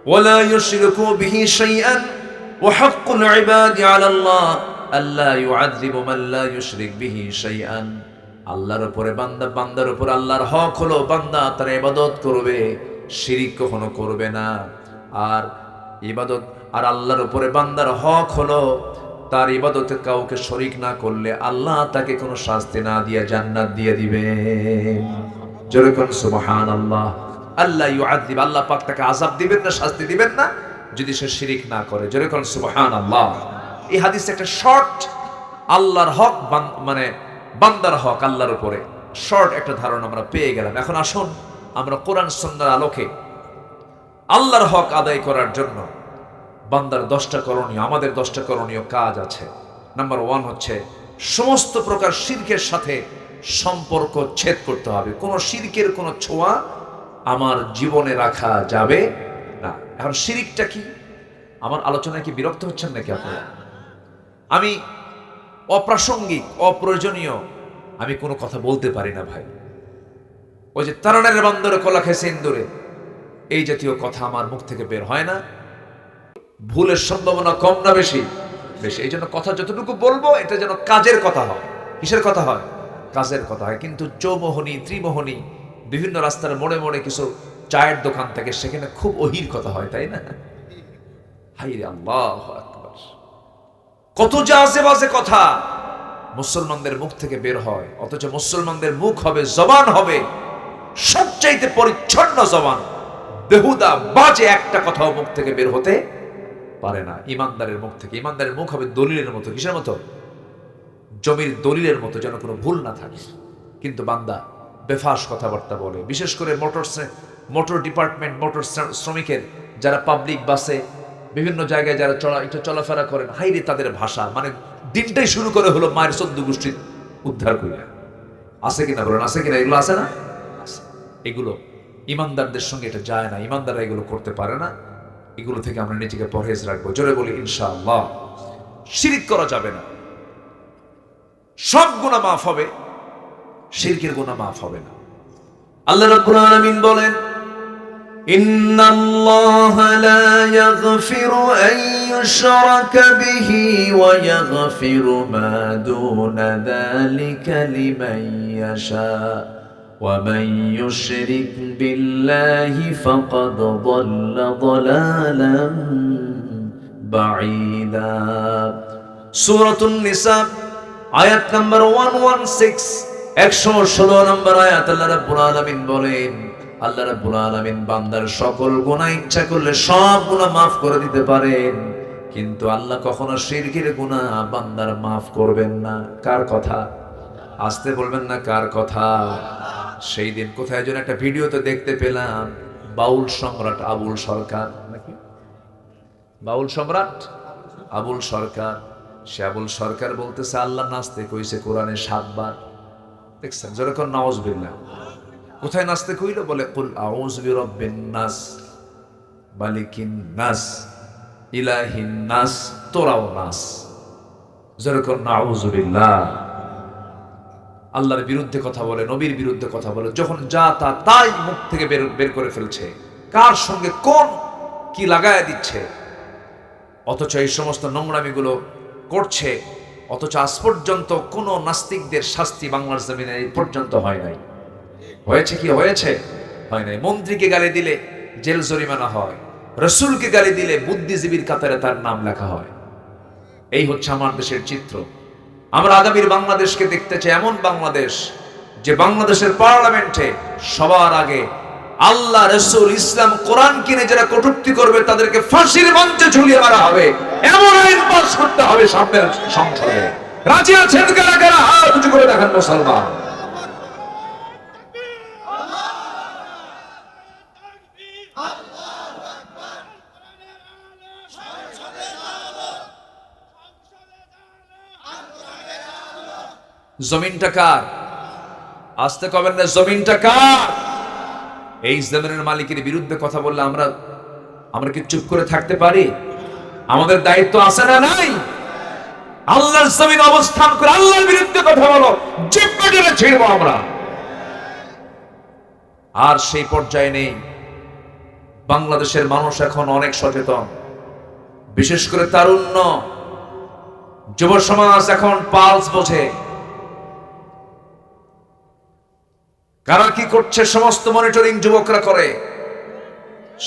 ওয়া লা ইউশরিকু বিহি শাইআন ওয়া হাক্কুল ইবাদি আলা আল্লাহ আল্লা ইউআযযিবু মান লা ইউশরিক বিহি শাইআন। আল্লাহর উপরে বান্দার উপর আল্লাহর হক হলো বান্দা তার ইবাদত করবে, শিরিক কখনো করবে না। আর ইবাদত, আর আল্লাহর উপরে বান্দার হক হলো তার ইবাদতে কাউকে শরীক না করলে আল্লাহ তাকে কোনো শাস্তি না দিয়ে জান্নাত দিয়ে দিবে। জোরে কোন সুবহানাল্লাহ। আল্লাহ ইউআযিব, আল্লাহ পাক তাকে আযাব দিবেন না, শাস্তি দিবেন না যদি সে শিরিক না করে। জোরে কোন সুবহানাল্লাহ। এই হাদিসে একটা শর্ট আল্লাহর হক, মানে বান্দার হক আল্লাহর উপরে, শর্ট একটা ধারণা আমরা পেয়ে গেলাম। এখন আসুন আমরা কোরআন সুন্নাহর আলোকে আল্লাহর হক আদায় করার জন্য বান্দার 10টা করণীয়, আমাদের 10টা করণীয় কাজ আছে। নাম্বার 1 হচ্ছে সমস্ত প্রকার শিরকের সাথে সম্পর্ক ছেদ করতে হবে। কোনো শিরকের কোনো ছোঁয়া আমার জীবনে রাখা যাবে না। এখন শিরিকটা কি? আমার আলোচনায় কি বিরক্ত হচ্ছেন নাকি আপনারা? আমি অপ্রাসঙ্গিক, অপ্রয়োজনীয় আমি কোনো কথা বলতে পারি না ভাই। ওই যে তারানের বান্দরে কলা খেয়ে সিন্দুরে, এই জাতীয় কথা আমার মুখ থেকে বের হয় না। ভুলের সম্ভাবনা কম না বেশি? বেশি। এই জন্য কথা যতটুকু বলবো এটা যেন কাজের কথা হয়। কিসের কথা হয়? কাজের কথা হয়। কিন্তু চৌমোহনী, ত্রিমোহনী, বিভিন্ন রাস্তার মোড়ে মোড়ে কিছু চায়ের দোকান থেকে, সেখানে খুব অহির কথা হয়, তাই না? হাই রে আল্লাহু আকবার, কত যে আজে বাজে কথা মুসলমানদের মুখ থেকে বের হয়, অথচ মুসলমানদের মুখ হবে, জবান হবে সবচাইতে পরিচ্ছন্ন জবান, বেহুদা বাজে একটা কথাও মুখ থেকে বের হতে পারে না ইমানদারের মুখ থেকে। ইমানদারের মুখ হবে দলিলের মতো। কিসের মতো? জমির দলিলের মতো, যেন কোনো ভুল না থাকে। কিন্তু বান্দা বেফাস কথাবার্তা বলে, বিশেষ করে মোটর ডিপার্টমেন্ট, মোটর শ্রমিকের যারা পাবলিক বাসে বিভিন্ন জায়গায় যারা একটু চলাফেরা করেন, হাইরে তাদের ভাষা, মানে দিনটাই শুরু করে হলো মায়ের 14 গোষ্ঠী উদ্ধার করিয়া। আছে কিনা বলেন? আছে কিনা? এগুলো আছে না? এগুলো ইমানদারদের সঙ্গে এটা যায় না, ইমানদাররা এগুলো করতে পারে না। এগুলো থেকে আমরা নিজেকে পরহেজ রাখবো। জোরে বলি ইনশাআল্লাহ। শিরক করা যাবে না। সব গুনাহ মাফ হবে, শিরকের গুনাহ মাফ হবে না। আল্লাহ রাব্বুল আলামিন বলেন, ইন্নাল্লাহা লা ইয়াগফিরু আন ইউশরাকা বিহি ওয়া ইয়াগফিরু মা দুনা যালিকা লিমান ইয়াশা ওয়া মান ইউশরিক বিল্লাহি ফাকাদ দাল্লা দালালান বাঈদা। সূরাতুন নিসা আয়াত নাম্বার 116, 116 নম্বর আয়াত। আল্লাহ রাব্বুল আলামিন বলেন, আল্লাহ রাব্বুল আলামিন বান্দার সকল গুনাহ ইচ্ছা করলে সব গুনাহ মাফ করে দিতে পারেন, কিন্তু আল্লাহ কখনো শিরকের গুনাহ বান্দার মাফ করবেন না। কার কথা? আসতে বলবেন না, কার কথা? সেই দিন কোথায় যেন একটা ভিডিওতে দেখতে পেলাম, বাউল সম্রাট আবুল সরকার, নাকি বাউল সম্রাট আবুল সরকার, সে আবুল সরকার বলতেছে আল্লাহ নাচতে কইছে কোরআনে 7 বার। দেখছেন? যেরকম নাউজুবিল্লাহ। কোথায় নাচতে কইলো? বলে কুল আউযু বিরাব্বিন নাস মালিকিন নাস ইলাহিন নাস, তোরাও নাস। যেরকম নাউজুবিল্লাহ। আল্লাহর বিরুদ্ধে কথা বলে, নবীর বিরুদ্ধে কথা বলে, যখন যা তা তাই মুখ থেকে বের করে ফেলছে, কার সঙ্গে কোন কি লাগায় দিচ্ছে। অথচ এই সমস্ত নোংরামিগুলো করছে, অথচ আজ পর্যন্ত কোন নাস্তিকদের শাস্তি বাংলার জমিনে এই পর্যন্ত হয় নাই। হয়েছে কি? হয়েছে? হয় নাই। মন্ত্রীকে গালি দিলে জেল জরিমানা হয়, রাসূলকে গালি দিলে বুদ্ধিজীবীর কাতারে তার নাম লেখা হয়। এই হচ্ছে আমার দেশের চিত্র। আমরা আগামীর বাংলাদেশকে দেখতে চাই এমন বাংলাদেশ, যে বাংলাদেশের পার্লামেন্টে সবার আগে আল্লাহ, রাসূল, ইসলাম, কোরআন কিনে যারা কটূক্তি করবে তাদেরকে ফাঁসির মঞ্চে ঝুলিয়ে মারা হবে। এমন আইন পাস করতে হবে সামনের সংসদে। রাজি আছেন কারা কারা? হাত উঁচু করে দেখান মুসলমান। জমিনটা কার? আসতে কবেন না, জমিনটা কার? এই জমিনের মালিকের বিরুদ্ধে কথা বললে আমরা কি চুপ করে থাকতে পারি? আমাদের দায়িত্ব আছে না নাই? আল্লাহর জমিন অবস্থান করে আল্লাহর বিরুদ্ধে কথা বলো, জিব্বা টেনে ছিড়বো আমরা। আর সেই পর্যায়ে নেই। বাংলাদেশের মানুষ এখন অনেক সচেতন, বিশেষ করে তারুণ্য, যুব সমাজ এখন পালস বোঝে। কারা কি করছে সমস্ত মনিটরিং যুবকরা করে,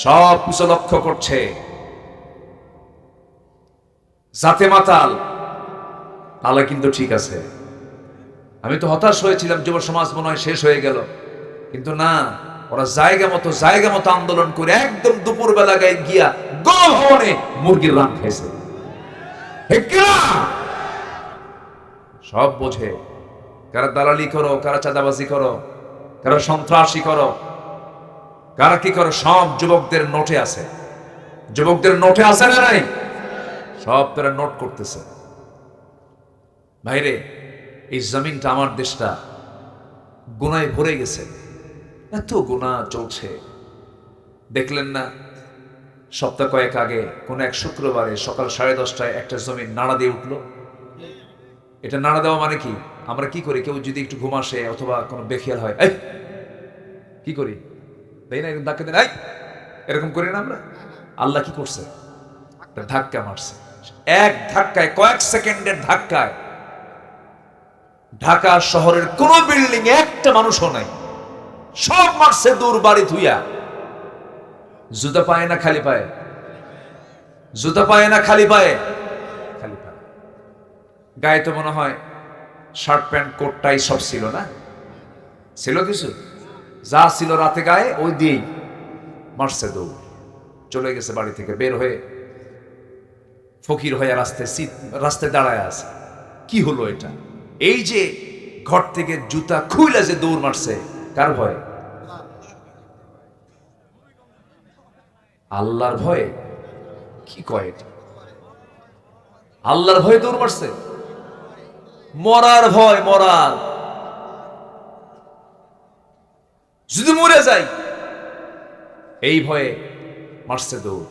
সব কিছু লক্ষ্য করছে। জাতে মাতাল তাহলে কিন্তু ঠিক আছে। আমি তো হতাশ হয়েছিলাম, যুব সমাজ মনে হয় শেষ হয়ে গেল, কিন্তু না, ওরা জায়গা মতো আন্দোলন করে একদম দুপুর বেলা গায়ে গিয়া গণভবনে মুরগির রান খাইছে। সব বোঝে। কারা দালালি করো, কারা চাঁদাবাজি করো, কারা সন্ত্রাসী করো, কারা কি করো, সব যুবকদের নোটে আছে। যুবকদের নোটে আছে না নাই? সব তারা নোট করতেছে। ভাইরে, এই জমিনটা, আমার দেশটা গুনায় ভরে গেছে। এত গুনাহ চলছে। দেখলেন না সপ্তাহ কয়েক আগে কোন এক শুক্রবারে সকাল 10:30টায় একটা জমিন নাড়া দিয়ে উঠলো। এটা নাড়া দেওয়া মানে কি? আমরা কি করি, কেউ যদি একটু ঘুম আসে অথবা কোনো বেখেয়াল হয়, এই কি করি, তাই না, ধাক্কা দেন, এরকম করি না আমরা? আল্লাহ কি করছে? ধাক্কা মারছে। এক ধাক্কায়, কয়েক সেকেন্ডের ধাক্কায় ঢাকা শহরের কোন বিল্ডিং একটা মানুষও নাই, সব মারছে দূর বাড়ি ধুইয়া। জুতা পায় না খালি পায়ে? জুতা পায় না খালি পায়ে? খালি পায়ে। গায়ে তো মনে হয় শার্ট প্যান্ট কোট টাই সব ছিল না? ছিল কিছু? যা ছিল রাতে গায়ে ওই দিয়েই মারছে দৌড়, চলে গেছে বাড়ি থেকে বের হয়ে, ফকির হয়ে রাস্তায় দাঁড়ায় আছে। কি হলো এটা? এই যে ঘর থেকে জুতা খুইলা যে দৌড় মারছে, কার ভয়ে? আল্লাহর ভয়ে। কি কয় এটা? আল্লাহর ভয়ে দৌড় মারছে, মরার ভয়। মরার, যদি মরে যাই এই ভয়ে মারছে দৌড়।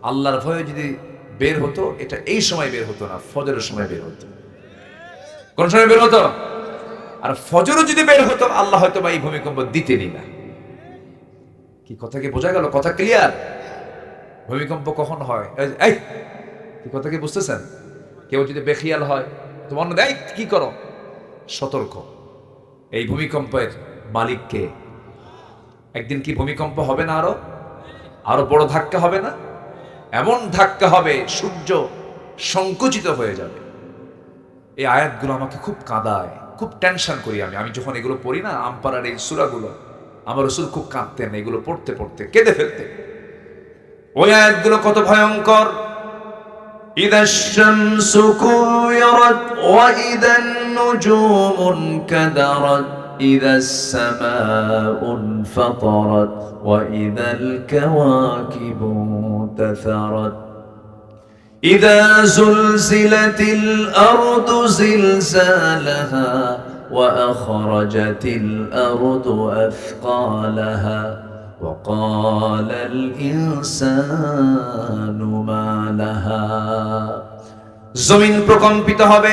আল্লাহর ভয়ে যদি বের হতো, এটা এই সময় বের হতো না, ফজরের সময় বের হতো। কোন সময় বের হতো? আর ফজরও যদি বের হতো, আল্লাহ হয়তো বা এই ভূমিকম্প দিতেনি না। কি কথা কি বোঝা গেল? কথা ক্লিয়ার? ভূমিকম্প কখন হয়? এই কি কথা কি বুঝতেছেন? কেউ যদি বেখিয়াল হয়, তোমার দেয় কি করো, সতর্ক। এই ভূমিকম্পের মালিককে। একদিন কি ভূমিকম্প হবে না? আরো বড় ধাক্কা হবে না? এমন ধাক্কা হবে সূর্য সংকুচিত হয়ে যাবে। এই আয়াতগুলো আমাকে খুব কাঁদায়, খুব টেনশন করি আমি যখন এগুলো পড়ি না, আমপারার এই সূরাগুলো, আমার রাসূল খুব কাঁদতেন এগুলো পড়তে পড়তে, কেঁদে ফেলতেন। ওই আয়াতগুলো কত ভয়ঙ্কর। ইদাশ শামসু কুওয়ারাত ওয়া ইদান নুজুমু কাদারাত ইদাস সামাউ ফাতারাত ওয়া ইদাল কাওয়াকিবু তাসারাত ইদা যুলজিলাতিল আরদু জিলজালাহা ওয়া আখরাজাতিল আরদু আথকালাহা ওয়া ক্বালাল ইনসানু মা লাহা। জমিন প্রকম্পিত হবে,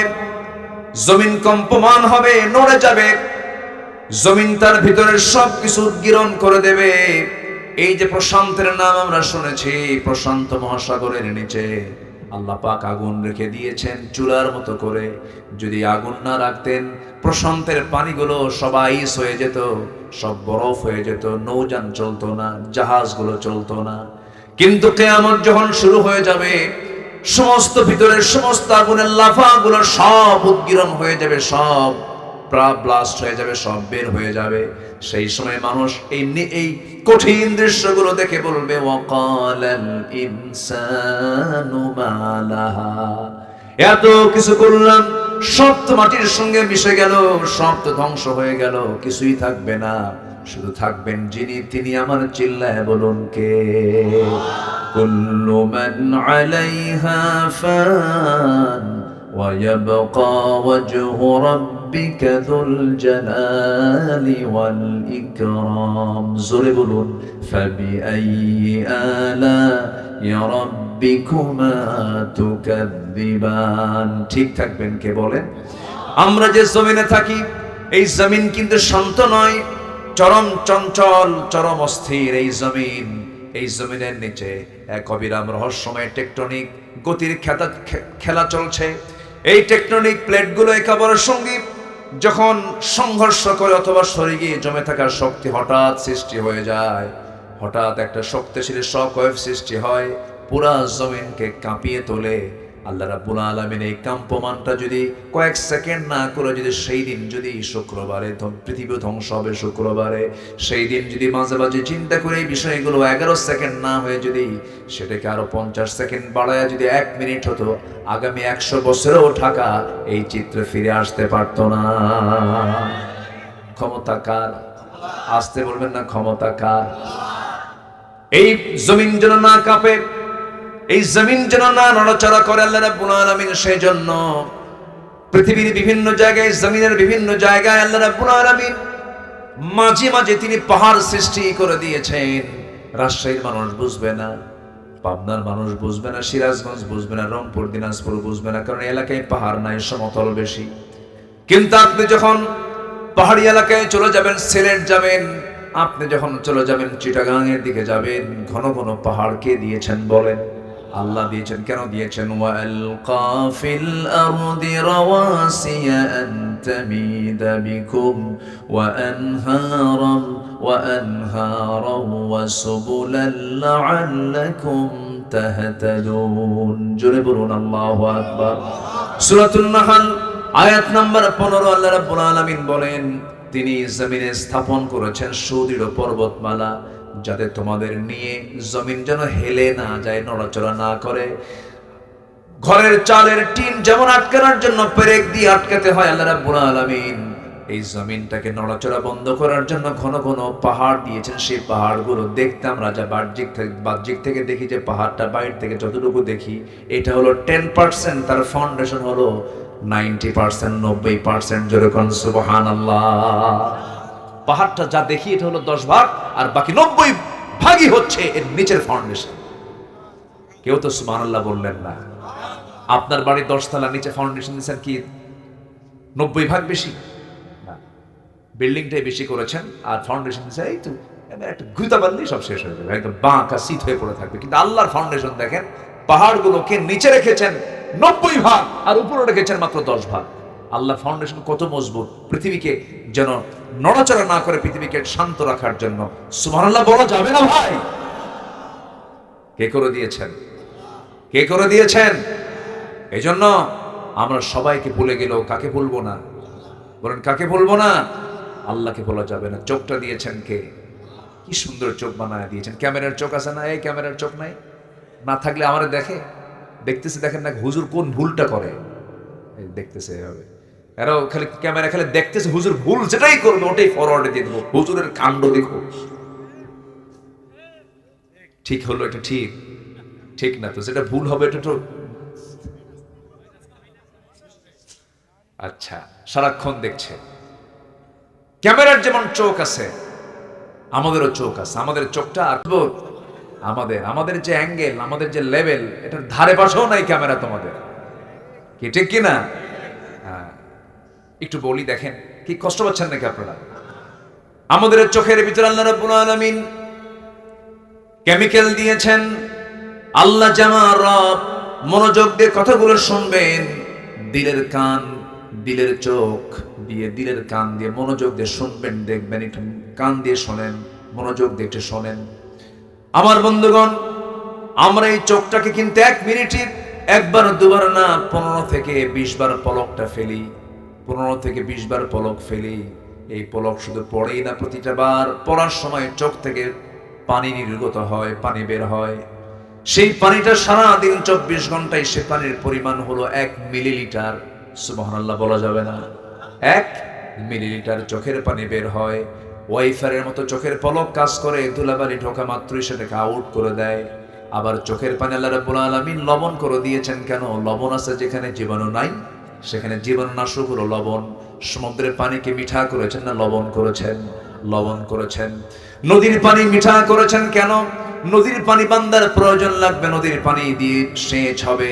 জমিন কম্পমান হবে, নড়ে যাবে, জমিন তার ভিতরের সবকিছু উদ্গীরণ করে দেবে। এই যে প্রশান্তের নাম আমরা শুনেছি, প্রশান্ত মহাসাগরের নিচে আল্লাহ পাক আগুন রেখে দিয়েছেন চুলার মতো করে। যদি আগুন না রাখতেন, প্রশান্তের পানিগুলো সব আইস হয়ে যেত, সব বরফ হয়ে যেত, নৌযান চলতো না, জাহাজগুলো চলতো না। কিন্তু কিয়ামত যখন শুরু হয়ে যাবে, সমস্ত ভিতরের সমস্ত আগুনের লাভাগুলো সব উদ্গীরণ হয়ে যাবে, সব ব্লাস্ট হয়ে যাবে, সব বের হয়ে যাবে। সেই সময় মানুষ এই কঠিন দৃশ্যগুলো দেখে বলবে ওয়াকালাল ইনসানু মা লাহা। এত কিছু করলাম, সব তো মাটির সঙ্গে মিশে গেল, সব তো ধ্বংস হয়ে গেল, কিছুই থাকবে না। শুধু থাকবেন যিনি, তিনি আমার চিল্লায় বলুন কে? কুল্লু মান আলাইহা ফান ওয়া ইয়াবকা ওয়াজহু রাব্বিকা যুল জালালি ওয়াল ইকরাম। জোরে বলুন ফাবিআইয়ি আলা'i রাব্বিকুমা তুকাযযিবান। ঠিক থাকবেন কে বলেন? আমরা যে জমিনে থাকি, এই জমিন কিন্তু শান্ত নয়, চরম চঞ্চল, চরম অস্থির এই জমিন। এই জমিনের নিচে এক অবিরাম রহস্যময় টেকটনিক গতির খেলা চলছে। এই টেকটনিক প্লেটগুলো একে অপরের সঙ্গে যখন সংঘর্ষ করে অথবা সরে গিয়ে জমে থাকার শক্তি হঠাৎ সৃষ্টি হয়ে যায়, হঠাৎ একটা শক্তিশালী শক ওয়েভ সৃষ্টি হয়, পুরা জমিনকে কাঁপিয়ে তোলে। আল্লাহ রাব্বুল আলামিন এই কম্পমানটা যদি কয়েক সেকেন্ড না করে, যদি সেই দিন, যদি শুক্রবারে পৃথিবী ধ্বংস হবে শুক্রবারে, সেই দিন যদি মাঝে মাঝে চিন্তা করে এই বিষয়গুলো 11 সেকেন্ড না হয়ে যদি সেটাকে আরো 50 সেকেন্ড বাড়ায় যদি 1 মিনিট হতো, আগামী 100 বছরেও ঢাকা এই চিত্রে ফিরে আসতে পারতো না। ক্ষমতা কার? আসতে বলবেন না, ক্ষমতা কার? এই জমিন যেন না কাঁপে, এই জমিন যেন না নড়াচড়া করে আল্লাহ রাব্বুল আলামিন সেই জন্য পৃথিবীর বিভিন্ন জায়গায়, জমিনের বিভিন্ন জায়গায় আল্লাহ রাব্বুল আলামিন মাঝে মাঝে তিনি পাহাড় সৃষ্টি করে দিয়েছেন। রাজশাহীর মানুষ বুঝবে না, পাবনার মানুষ বুঝবে না, সিরাজগঞ্জ বুঝবে না, রংপুর দিনাজপুর বুঝবে না, কারণ এলাকায় পাহাড় নাই, সমতল বেশি। কিন্তু আপনি যখন পাহাড়ি এলাকায় চলে যাবেন, সিলেট যাবেন, আপনি যখন চলে যাবেন চিটাগাং এর দিকে যাবেন, ঘন ঘন পাহাড় কে দিয়েছেন বলেন? আল্লাহ দিয়েছেন। কেন দিয়েছেন? ওয়ালকা ফিল আরদি রাওয়াসিয়া আন তামিদা বিকুম ওয়া আনহারাম ওয়া সুবুলান লাআল্লাকুম তাহতাদুন। জোরে বলুন আল্লাহু আকবার। সূরাতুন নাহল আয়াত নাম্বার 15 আল্লাহ রাব্বুল আলামিন বলেন তিনি জমিনে স্থাপন করেছেন সুদৃঢ় পর্বতমালা, যাতে তোমাদের নিয়ে জমিন যেন হেলে না যায়, নড়াচড়া না করে। ঘরের চালের টিন যেমন আটকানোর জন্য পেরেক দিয়ে আটকাতে হয়, আল্লাহ রাব্বুল আলামিন এই জমিনটাকে নড়াচড়া বন্ধ করার জন্য ঘন ঘন পাহাড় দিয়েছেন। সেই পাহাড়গুলো দেখতাম রাজা বাহ্যিক থেকে দেখি যে পাহাড়টা বাইরে থেকে যতটুকু দেখি এটা হলো 10%, তার ফাউন্ডেশন হলো 90%, 90%। যেরকম সুবহানাল্লাহ। পাহাড়টা যা দেখি এটা হলো 10 ভাগ, আর বাকি 90 ভাগই হচ্ছে এর নিচের ফাউন্ডেশন। কেউ তো সুবহানাল্লাহ বললেন না। আপনার বাড়ি 10 তলা, নিচে ফাউন্ডেশন দিয়েছেন কি 90 ভাগ বেশি? বিল্ডিংটাই বেশি করেছেন আর ফাউন্ডেশন দিয়েছে এই তো একটা ঘুতা বানলেই সব শেষ হয়ে যাবে, একদম বাঁকা সিট হয়ে পড়ে থাকবে। কিন্তু আল্লাহর ফাউন্ডেশন দেখেন, পাহাড়গুলোকে নিচে রেখেছেন 90 ভাগ আর উপরে রেখেছেন মাত্র 10 ভাগ। আল্লাহর ফাউন্ডেশন কত মজবুত, পৃথিবীকে যেন নড়াচড়া না করে পৃথিবীকে শান্ত রাখার জন্য। সুবহানাল্লাহ বলা যাবে না ভাই? কে করে দিয়েছেন? কে করে দিয়েছেন? এই জন্য আমরা সবাইকে ভুলে গেলেও কাকে ভুলবো না? বলেন কাকে ভুলবো না? আল্লাহকে বলা যাবে না। চোখটা দিয়েছেন কে? কি সুন্দর চোখ বানায় দিয়েছেন। ক্যামেরার চোখ আছে না? এই ক্যামেরার চোখ নাই, না থাকলে আমারে দেখতেছে, দেখেন না হুজুর কোন ভুলটা করে, দেখতেছে এভাবে। এরাও খালি ক্যামেরা খালি দেখতেছে, হুজুর ভুল যেটাই করবে ওটাই ফরওয়ার্ডে দিয়ে দেবো, হুজুরের কাণ্ড দেখো। ঠিক হলো এটা? ঠিক ঠিক না তো, যেটা ভুল হবে এটা তো আচ্ছা সারাক্ষণ দেখছে। ক্যামেরার যেমন চোখ আছে আমাদেরও চোখ আছে। আমাদের চোখটা আমাদের যে অ্যাঙ্গেল, আমাদের যে লেভেল, এটার ধারে পাশেও নাই ক্যামেরা তোমাদের, কি ঠিক কিনা? একটু বলি, দেখেন কি কষ্ট পাচ্ছেন নাকি আপনারা? আমাদের চোখের ভিতরে আল্লাহ রাব্বুল আলামিন কেমিক্যাল দিয়েছেন। আল্লাহ জামা রব, মনোযোগ দিয়ে কথাগুলো শুনবেন। দিলের কান, দিলের চোখ দিয়ে, দিলের কান দিয়ে মনোযোগ দিয়ে শুনবেন, দেখবেন। একটু কান দিয়ে শোনেন, মনোযোগ দিয়ে একটু শোনেন। আমার বন্ধুগণ, আমরা এই চোখটাকে কিন্তু 1 মিনিটে একবার দুবার না 15 থেকে 20 বার পলকটা ফেলি। 15 থেকে 20 বার পলক ফেলি। এই পলক শুধু পড়েই না, প্রতিটা বার পড়ার সময় চোখ থেকে পানি নির্গত হয়, পানি বের হয়। সেই পানিটা সারাদিন 24 ঘন্টায় সে পানির পরিমাণ হলো 1 মিলিলিটার। সুবহানাল্লাহ বলা যাবে না? 1 মিলিলিটার চোখের পানি বের হয়। ওয়াইফারের মতো চোখের পলক কাজ করে, ধুলাবালি ঢোকা মাত্রই সেটাকে আউট করে দেয়। আবার চোখের পানি আল্লাহ রাব্বুল আলামিন লবণ করে দিয়েছেন। কেন? লবণ আছে যেখানে জীবাণু নাই, সেখানে জীবাণুনাশক হলো লবণ। সমুদ্রের পানিকে মিঠা করেছেন না লবণ করেছেন? লবণ করেছেন। নদীর পানি মিঠা করেছেন কেন? নদীর পানি বান্দার প্রয়োজন লাগবে, নদীর পানি দিয়ে সেচ হবে,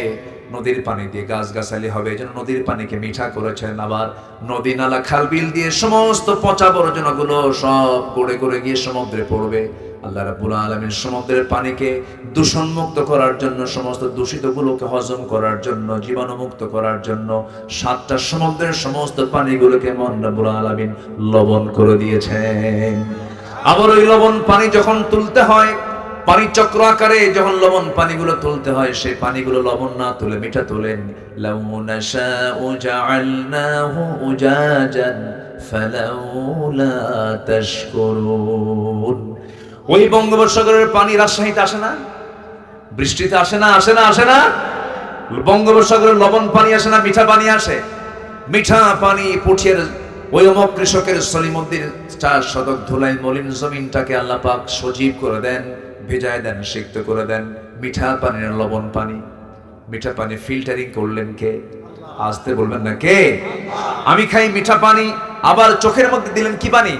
নদীর পানি দিয়ে গাছগাছালি হবে, এই জন্য নদীর পানিকে মিঠা করেছেন। আবার নদী নালা খাল বিল দিয়ে সমস্ত পচা আবর্জনাগুলো সব গড়ে গড়ে গিয়ে সমুদ্রে পড়বে। আল্লাহ রাব্বুল আলামিন সমুদ্রের পানিকে দূষণমুক্ত করার জন্য, সমস্ত দূষিতগুলোকে হজম করার জন্য, জীবাণুমুক্ত করার জন্য 7টা সমুদ্রের সমস্ত পানিগুলোকে মহান রাব্বুল আলামিন লবণ করে দিয়েছেন। আবার ওই লবণ পানি যখন তুলতে হয়, পানি চক্র আকারে যখন লবণ পানিগুলো তুলতে হয়, সেই পানিগুলো লবণ না তুলে মিঠা তোলেন। লাউ নাশাউ জাআলনাহু উজাজান ফালাউলা তাশকুরুন। ওই বঙ্গোপসাগরের পানি রাজশাহীতে আসে না? বৃষ্টিতে আসে না? আসে না? আসে না? বঙ্গোপসাগরের লবণ পানি আসে না? মিঠা পানি আসে। মিঠা পানি পুঠিয়ার ওই অমক কৃষকের সলিমুদ্দিন 4 শতক ধুলাই মলিন জমিনটাকে আল্লাহ পাক সজীব করে দেন, ভেজায় দেন, সিক্ত করে দেন। মিঠা পানির লবণ পানি, মিঠা পানি ফিল্টারিং করলেন কে? আসতে বলবেন না কে? আমি খাই মিঠা পানি, আবার চোখের মধ্যে দিলেন কি পানি?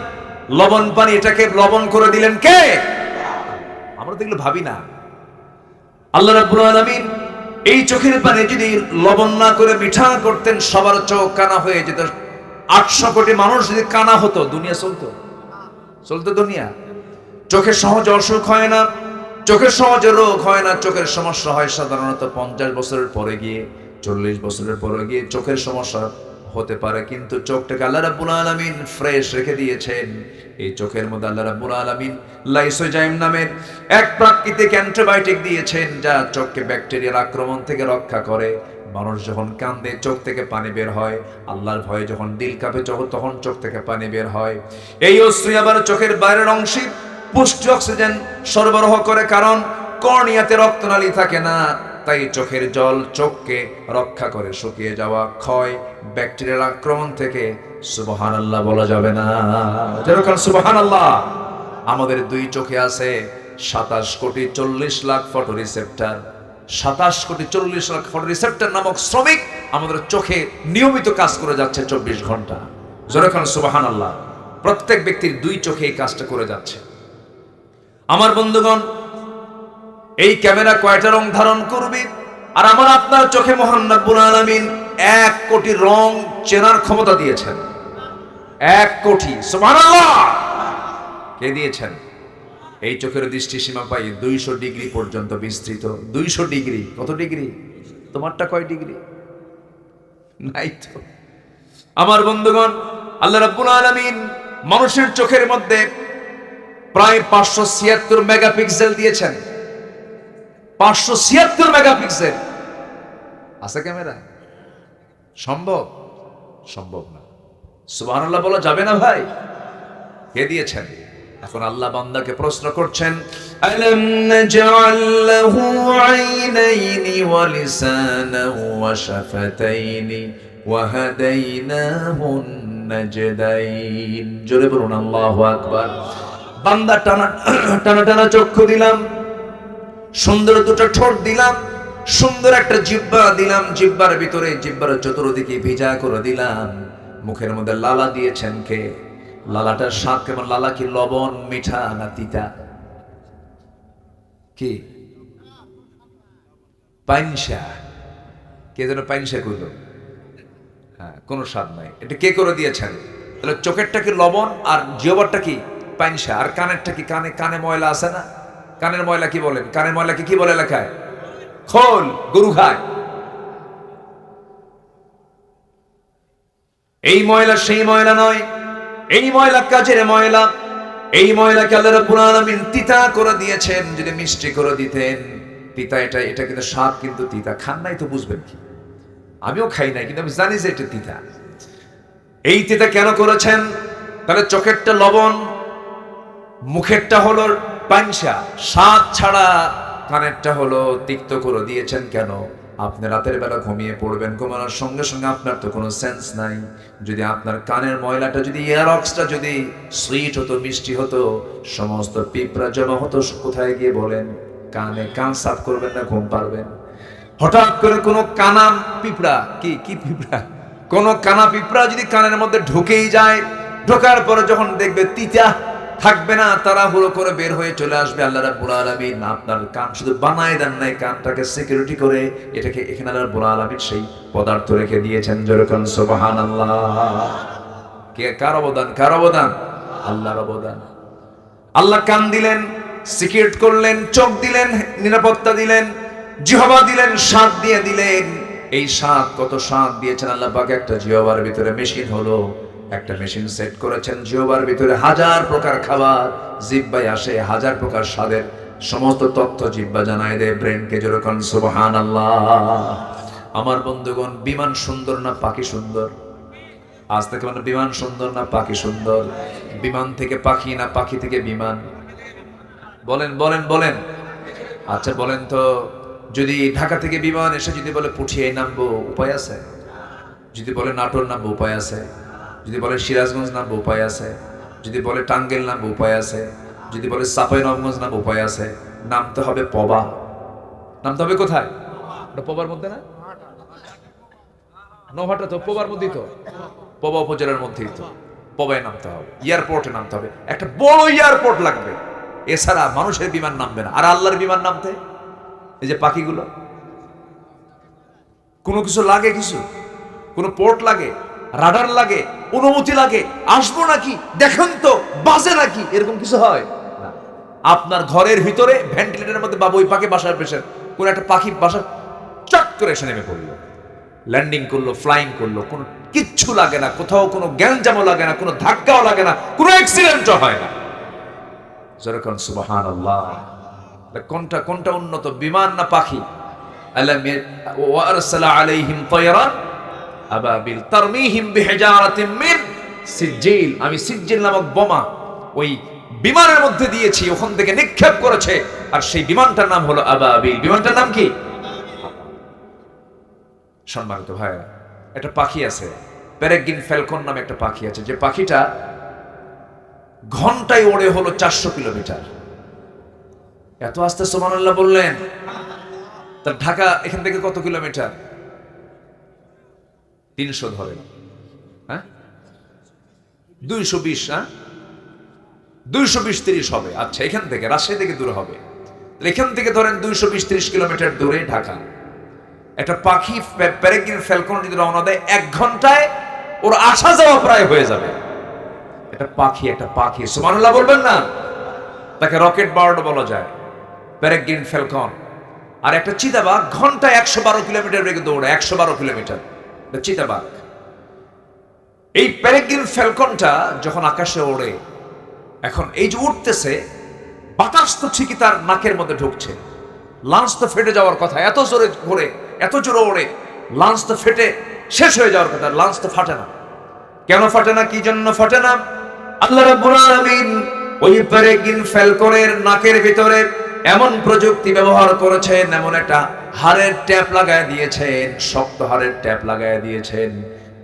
লবণ পানি। এটাকে লবণ করে দিলেন কে? আমরা দেখলে ভাবি না। আল্লাহ রাব্বুল আলামিন এই চোখের পানি যদি লবণ না করে মিঠা করতেন, সবার চোখ কানা হয়ে যেত। 800 কোটি মানুষ যদি কানা হতো, দুনিয়া চলতো? চলতো দুনিয়া? চোখের সহজে অসুখ হয় না, চোখের সহজে রোগ হয় না। চোখের সমস্যা হয় সাধারণত 50 বছরের পরে গিয়ে, 40 বছরের পরে গিয়ে চোখের সমস্যা হতে পারে। কিন্তু চোখটাকে আল্লাহ রাব্বুল আলামিন ফ্রেশ রেখে দিয়েছেন। এই চোখের মধ্যে আল্লাহ রাব্বুল আলামিন লাইসোজাইম নামের এক প্রাকৃতিক অ্যান্টিবায়োটিক দিয়েছেন, যা চোখকে ব্যাকটেরিয়ার আক্রমণ থেকে রক্ষা করে। মানুষ যখন কান্দে চোখ থেকে পানি বের হয়, আল্লাহর ভয়ে যখন দিল কাঁপে তখন চোখ থেকে পানি বের হয়। এই অশ্রু আবার চোখের বাইরের অংশে পুষ্টি অক্সিজেন সরবরাহ করে, কারণ কর্নিয়াতে রক্তনালী থাকে না, তাই চোখের জল চোখকে রক্ষা করে শুকিয়ে যাওয়া, ক্ষয়, ব্যাকটেরিয়ার আক্রমণ থেকে। সুবহানাল্লাহ বলা যাবে না? যেরকম সুবহানাল্লাহ। আমাদের দুই চোখে আছে 27 কোটি 40 লাখ ফটো রিসেপ্টর। 27 কোটি 40 লাখ ফটো রিসেপ্টর নামক শ্রমিক আমাদের চোখে নিয়মিত কাজ করে যাচ্ছে 24 ঘন্টা। যেরকম সুবহানাল্লাহ। প্রত্যেক ব্যক্তির দুই চোখে এই কাজটা করে যাচ্ছে। আমার বন্ধুগণ, এই ক্যামেরা কয়টা রং ধারণ করবে? আর আমার আপনার চোখে মহান রব্বুল আলামিন 1 কোটি রং চেনার ক্ষমতা দিয়েছেন। 1 কোটি, সুবহানাল্লাহ। কে দিয়েছেন? এই চোখের দৃষ্টি সীমা পাই 200 ডিগ্রি পর্যন্ত বিস্তৃত। 200 ডিগ্রি। কত ডিগ্রি? তোমারটা কয় ডিগ্রি? নাই তো। আমার বন্ধুগণ, আল্লাহ রাব্বুল আলামিন মানুষের চোখের মধ্যে প্রায় 576 মেগাপিক্সেল দিয়েছেন। 576 মেগাপিক্সেল আছে ক্যামেরা। সম্ভব? সম্ভব না। সুবহানাল্লাহ বলা যাবে না ভাই? কে দিয়েছেন? এখন আল্লাহ বান্দাকে প্রশ্ন করছেন, আলাম নাজআল লাহু আইনাইনি ওয়া লিসানান ওয়া শাফাতাইনি ওয়া হাদাইনাহু নাজদাইন। জোরে বলুন আল্লাহু আকবার। বান্দা টানা টানা টানা চক্ষু দিলাম, সুন্দর দুটো ঠোঁট দিলাম, সুন্দর একটা জিহ্বা দিলাম, জিহ্বার ভিতরে জিহ্বার চতুর্দিকে ভিজা করে দিলাম। মুখের মধ্যে লালা দিয়েছেন কে? লালাটার স্বাদ কেমন? লালা কি লবণ, মিঠা না তিতা? কি? পাইনসা। কে যেন পাইনসা কইল? হ্যাঁ, কোনো স্বাদ নাই। এটা কে করে দিয়েছেন? তাহলে চোখেরটা কি লবণ, আর জিহ্বারটা কি পাইনসা, আর কানেরটা কি? কানে কানে ময়লা আছে না? কানের ময়লা কি বলেন? কানের ময়লাকে কি বলে লেখায়? খোল। গরু খায়। এই ময়লা সেই ময়লা নয়, এই ময়লা কাজের ময়লা। এই ময়লাকে আল্লাহ রাব্বুল আলামিন তিতা করে দিয়েছেন। যদি মিষ্টি করে দিতেন, তিতা এটা কিন্তু স্বাদ, কিন্তু তিতা। খান নাই তো বুঝবেন কি? আমিও খাই নাই, কিন্তু আমি জানি যে এটা তিতা। এই তিতা কেন করেছেন? তাহলে চোখেরটা লবণ, মুখেরটা হলো পাইনসা, স্বাদ ছাড়া। কানেরটা হলো তিক্ত করে দিয়েছেন কেন? আপনি রাতের বেলা ঘুমিয়ে পড়বেন, ঘুমানোর সঙ্গে সঙ্গে আপনার তো কোনো সেন্স নাই। যদি আপনার কানের ময়লাটা, যদি এয়ারক্সটা যদি সুইট হতো, মিষ্টি হতো, সমস্ত পিঁপড়া জমা হতো কোথায় গিয়ে বলেন? কানে। কান সাফ করবেন না, ঘুম পারবেন? হঠাৎ করে কোনো কানা পিঁপড়া, কি কি পিঁপড়া, কোনো কানা পিঁপড়া যদি কানের মধ্যে ঢুকেই যায়, ঢোকার পরে যখন দেখবে তিতা থাকবে না, তাড়াহুড়ো করে বের হয়ে চলে আসবে। আল্লাহ রাব্বুল আলামিন আপনার কান শুধু বানায় দেন নাই, কানটাকে সিকিউরিটি করে এটাকে এখানে আল্লাহ রাব্বুল আলামিন সেই পদার্থ রেখে দিয়েছেন। যেরকম সুবহানাল্লাহ। কে? কার অবদান? কার অবদান? আল্লাহর অবদান। আল্লাহ কান দিলেন, সিকিউর করলেন, চোখ দিলেন, নিরাপত্তা দিলেন, জিহ্বা দিলেন, স্বাদ দিয়ে দিলেন। এই স্বাদ, কত স্বাদ দিয়েছেন আল্লাহ পাক। একটা জিহ্বার ভিতরে মেশিন হলো, একটা মেশিন সেট করেছেন। জিহ্বার ভিতরে 1000 প্রকার খাবার জিহ্বায় আসে, 1000 প্রকার স্বাদের সমস্ত তথ্য জিহ্বা জানায় দেয় ব্রেনকে। যেরকম সুবহানাল্লাহ। আমার বন্ধুগণ, বিমান সুন্দর না পাখি সুন্দর? আজ থেকে মানে বিমান সুন্দর না পাখি সুন্দর? বিমান থেকে পাখি না পাখি থেকে বিমান? বলেন বলেন বলেন। আচ্ছা বলেন তো, যদি ঢাকা থেকে বিমান এসে যদি বলে পুঠিয়ায় নামবো, উপায় আছে? যদি বলে নাটোর নামবো, উপায় আছে? যদি বলে সিরাজগঞ্জ নামবো, উপায় আছে? যদি বলে টাঙ্গাইল নামবো, উপায় আছে? যদি বলে চাঁপাইনবাবগঞ্জ নামবো, উপায় আছে? নামতে হবে পবা। নামতে হবে কোথায়? পবার মধ্যে না? নৌহাটা তো পবার মধ্যেই তো, পবা উপজেলার মধ্যেই তো। পবায় নামতে হবে, এয়ারপোর্টে নামতে হবে, একটা বড় এয়ারপোর্ট লাগবে। এছাড়া মানুষের বিমান নামবে না। আর আল্লাহর বিমান নামতে, এই যে পাখিগুলো, কোনো কিছু লাগে? কিছু কোনো পোর্ট লাগে, রাডার লাগে, অনুমতি লাগে? আসবো নাকি, দেখেন তো বাজে নাকি, এরকম কিছু হয় না। আপনার ঘরের ভিতরে ভেন্টিলেটরের মধ্যে বাবুই পাখি বাসার পেশেন্ট, কোন একটা পাখি বাসা চট করে এসে নেমে পড়লো, ল্যান্ডিং করলো, ফ্লাইং করলো, কোনো কিচ্ছু লাগে না, কোথাও কোনো গ্যাঞ্জামও লাগে না, কোনো ধাক্কাও লাগে না, কোনো অ্যাক্সিডেন্টও হয় না। যেরকম সুবহানাল্লাহ। কোনটা কোনটা উন্নত, বিমান না পাখি? আলাম ওয়া আরসালা আলাইহিম তায়রান আবাবিল তারমিহিম বিহিজারাতিন মিন সিজিল, আমি সিজিল নামক বোমা ওই বিমানের মধ্যে দিয়েছি, ওখান থেকে নিক্ষেপ করেছে, আর সেই বিমানটার নাম হলো আবাবিল। বিমানটার নাম কি? সম্মানিত ভাইরা, একটা পাখি আছে, পেরেগ্রিন ফ্যালকন নামে একটা পাখি আছে, যে পাখিটা ঘন্টায় ওড়ে হলো 400 কিলোমিটার। এত আস্তে সুবহানাল্লাহ বললেন। তার ঢাকা এখান থেকে কত কিলোমিটার? 300 ধরে, হ্যাঁ 220, হ্যাঁ 220-30 হবে। আচ্ছা, এখান থেকে রাজশাহী থেকে দূর হবে, এখান থেকে ধরেন 220-30 কিলোমিটার দূরে ঢাকা। একটা পাখি পেরেগ্রিন ফ্যালকন যদি রওনা দেয় 1 ঘন্টায় ওর আসা যাওয়া প্রায় হয়ে যাবে। একটা পাখি সুবহানাল্লাহ বলবেন না? তাকে রকেট বার্ড বলা যায়, পেরেগ্রিন ফ্যালকন। আর একটা চিতাবাঘ ঘন্টায় 112 কিলোমিটার বেগে দৌড়ে, 112 কিলোমিটার চিতাবাঘ। এই পেরেগ্রিন ফ্যালকনটা যখন আকাশে ওড়ে, এখন এই যে উঠতেছে, বাতাস তো ঠিকই তার নাকের মধ্যে ঢুকছে, লাঞ্চ তো ফেটে যাওয়ার কথা, এত জোরে ঘোরে, এত জোরে ওড়ে, লাঞ্চ তো ফেটে শেষ হয়ে যাওয়ার কথা, লাঞ্চ তো ফাটে না। কেন ফাটে না? কি জন্য ফাটে না? আল্লাহ রাব্বুল আলামিন ওই পেরেগ্রিন ফ্যালকনের নাকের ভিতরে এমন প্রযুক্তি ব্যবহার করেছেন, এমন একটা হাড়ের ট্যাপ লাগায় দিয়েছেন, শক্ত হাড়ের ট্যাপ লাগায় দিয়েছেন।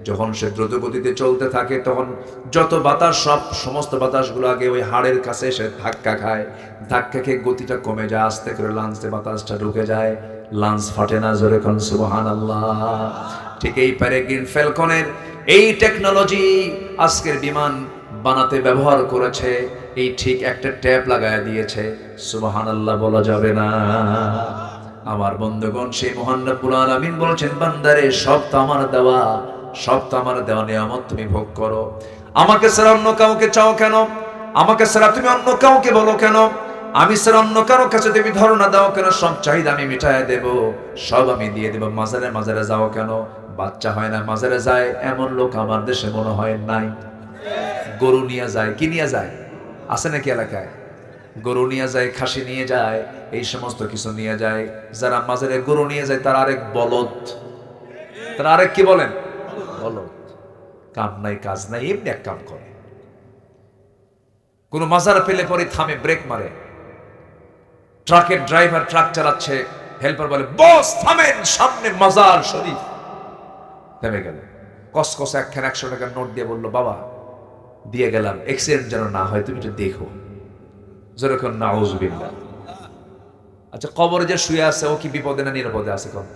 যখন সে দ্রুত গতিতে চলতে থাকে, তখন যত বাতাস, সমস্ত বাতাসগুলো আগে ওই হাড়ের কাছে এসে ধাক্কা খায়, ধাক্কা খেয়ে গতিটা কমে যায়, আস্তে করে লাঞ্চে বাতাসটা ঢুকে যায়, লাঞ্চ ফাটে না। জোরে কোন সুবহানাল্লাহ। ঠিক এই পেরেগ্রিন ফ্যালকনের এই টেকনোলজি আজকের বিমান বানাতে ব্যবহার করেছে, এই ঠিক একটা ট্যাপ লাগায় দিয়েছে। সুবহানাল্লাহ বলা যাবে না? আমার বন্ধুগণ, সেই মহান রব্বুল আলামিন বলছেন, বান্দারে সব তো আমার দেওয়া, সব তো আমার দেওয়া নিয়ামত, তুমি ভোগ করো। আমাকে ছাড়া অন্য কাউকে চাও কেন? আমাকে ছাড়া তুমি অন্য কাউকে বলো কেন? আমি ছাড়া অন্য কারো কাছে তুমি ধারণা দাও কেন? সব চাহিদা আমি মিটায় দেব, সব আমি দিয়ে দেব। মাজারে মাজারে যাও কেন? বাচ্চা হয় না মাজারে যায় এমন লোক আমার দেশে মনে হয় নাই। গরু নিয়ে যায়, কি নিয়ে যায়? আছে নাকি এলাকায়? গরু নিয়ে যায়, খাসি নিয়ে যায়, এই সমস্ত কিছু নিয়ে যায়। যারা মাজারে গরু নিয়ে যায় তারা আরেক বলদ, তারা আরেক কি বলেন? বলদ। কাম নাই, কাজ নাই, এমনি এক কাম করে। কোন মাজার পেলে পরে থামে, ব্রেক মারে। ট্রাকের ড্রাইভার ট্রাক চালাচ্ছে, হেল্পার বলে, বস থামেন, সামনে মাজার শরীফ। থেমে গেল, কসকসে একখান 100 টাকার নোট দিয়ে বলল, বাবা দিয়ে গেলাম, অ্যাক্সিডেন্ট যেন না হয়, তুমি একটু দেখো। যেরকম নাউজুবিল্লাহ। আচ্ছা, কবরে যে শুয়ে আছে, ও কি বিপদে না নিরাপদে আছে? কন্ত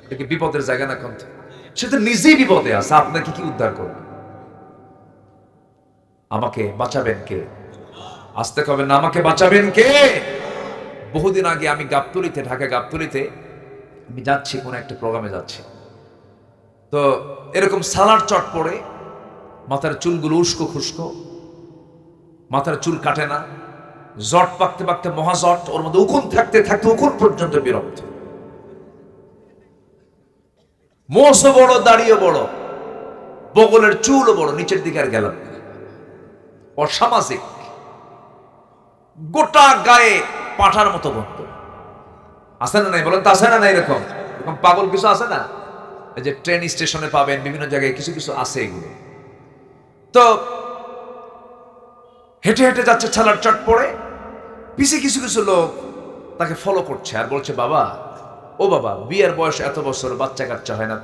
এটা কি বিপদের জায়গা না? কন্ত সে তো নিজেই বিপদে আছে, আপনাকে কি উদ্ধার করবে? আমাকে বাঁচাবেন কে? আসতে কবে না, আমাকে বাঁচাবেন কে? বহুদিন আগে আমি গাবতলীতে, ঢাকা গাবতলীতে আমি যাচ্ছি, কোন একটা প্রোগ্রামে যাচ্ছি, তো এরকম সালার চট পড়ে, মাথার চুলগুলো উস্কো খুস্কো, মাথার চুল কাটে না, জট পাকতে পাকতে মহাজট, ওর মধ্যে উকুন থাকতে থাকতে উকুন পর্যন্ত বিরক্ত, মোষও বড়, দাড়িও বড়, বগলের চুলও বড়, নিচের দিকে আর গেলাম, অসামাজিক, গোটা গায়ে পাঠার মতো গন্ধ। আছে না নাই বলেন তো? আছে না নাই? এরকম এরকম পাগল কিছু আছে না? এই যে ট্রেন স্টেশনে পাবেন, বিভিন্ন জায়গায় কিছু কিছু আছে এগুলো। তো হেঁটে হেঁটে যাচ্ছে, ছালার চট পড়ে, পিছে কিছু কিছু লোক তাকে ফলো করছে আর বলছে, বাবা, ও বাবা, বিয়ের বয়স এত বছর, বাচ্চা কাচ্চা হয় না,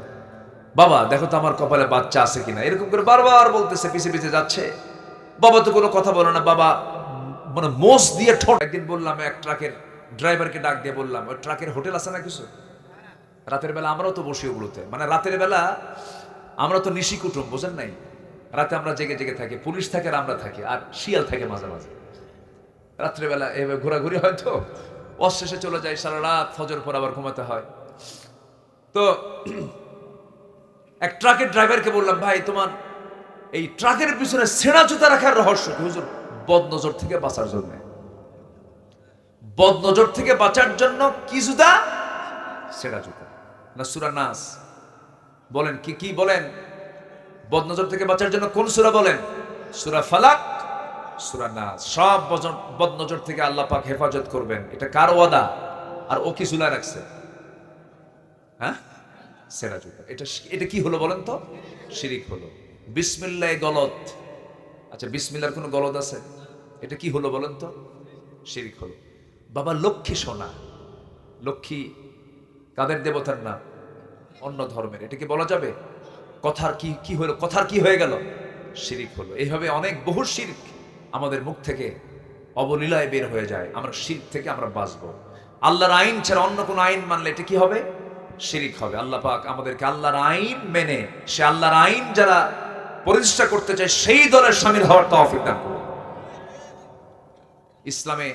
বাবা দেখো তো আমার কপালে বাচ্চা আছে কিনা, এরকম করে বারবার বলতেছে, পিছে পিছে যাচ্ছে। বাবা তো কোনো কথা বলে না, বাবা মানে মোষ দিয়ে ঠোঁট। একদিন বললাম, এক ট্রাকের ড্রাইভারকে ডাক দিয়ে বললাম, ওই ট্রাকের হোটেল আছে না কিছু? রাতের বেলা আমরাও তো বসি ওগুলোতে, মানে রাতের বেলা আমরা তো নিশি কুটুম, বোঝেন নাই? রাতে আমরা জেগে জেগে থাকি, পুলিশ থাকে আর আমরা থাকি, আর শিয়াল থাকে মাঝে মাঝে। রাত্রেবেলা এভাবে ঘোরাঘুরি হয়, তো অশেষে চলে যায়, সারা রাত, ফজর পর আবার ঘুমাতে হয়। তো এক ট্রাকের ড্রাইভারকে বললাম, ভাই তোমার এই ট্রাকের পিছনে ছেঁড়া জুতা রাখার রহস্য কি? হুজুর, বদনজর থেকে বাঁচার জন্য। বদনজর থেকে বাঁচার জন্য কি জুতা? ছেঁড়া জুতা না সূরা নাস? বলেন কি কি বলেন? বদনজর থেকে বাঁচার জন্য কোন সূরা বলেন? সূরা ফালাক, সূরা নাস। সব বদনজর থেকে আল্লাহ পাক হেফাজত করবেন, এটা কার ওয়াদা? আর ও কি ঝুলা রাখছে? হ্যাঁ, সেরা জুতা। এটা কি হলো বলেন তো? শিরিক হলো। বিসমিল্লাহ গলত। আচ্ছা, বিসমিল্লাহর কোনো গলত আছে? এটা কি হলো বলেন তো? শিরিক হলো। বাবা লক্ষ্মী সোনা, লক্ষ্মী কাদের দেবতার নাম? অন্য ধর্মের। এটা কি বলা যাবে? কথার কি হলো? কথার কি হয়ে গেল? শিরিক হলো। এইভাবে অনেক বহু শিরক আমাদের মুখ থেকে অবলীলায় বের হয়ে যায়। আমরা শিরক থেকে আমরা বাঁচবো। আল্লাহর আইন ছাড়া অন্য কোনো আইন মানলে এটা কি হবে? শিরিক হবে। আল্লাহ পাক আমাদেরকে আল্লাহর আইন মেনে, সে আল্লাহর আইন যারা প্রতিষ্ঠা করতে চায় সেই দলের শামিল হওয়ার তৌফিক দান করুন। ইসলামে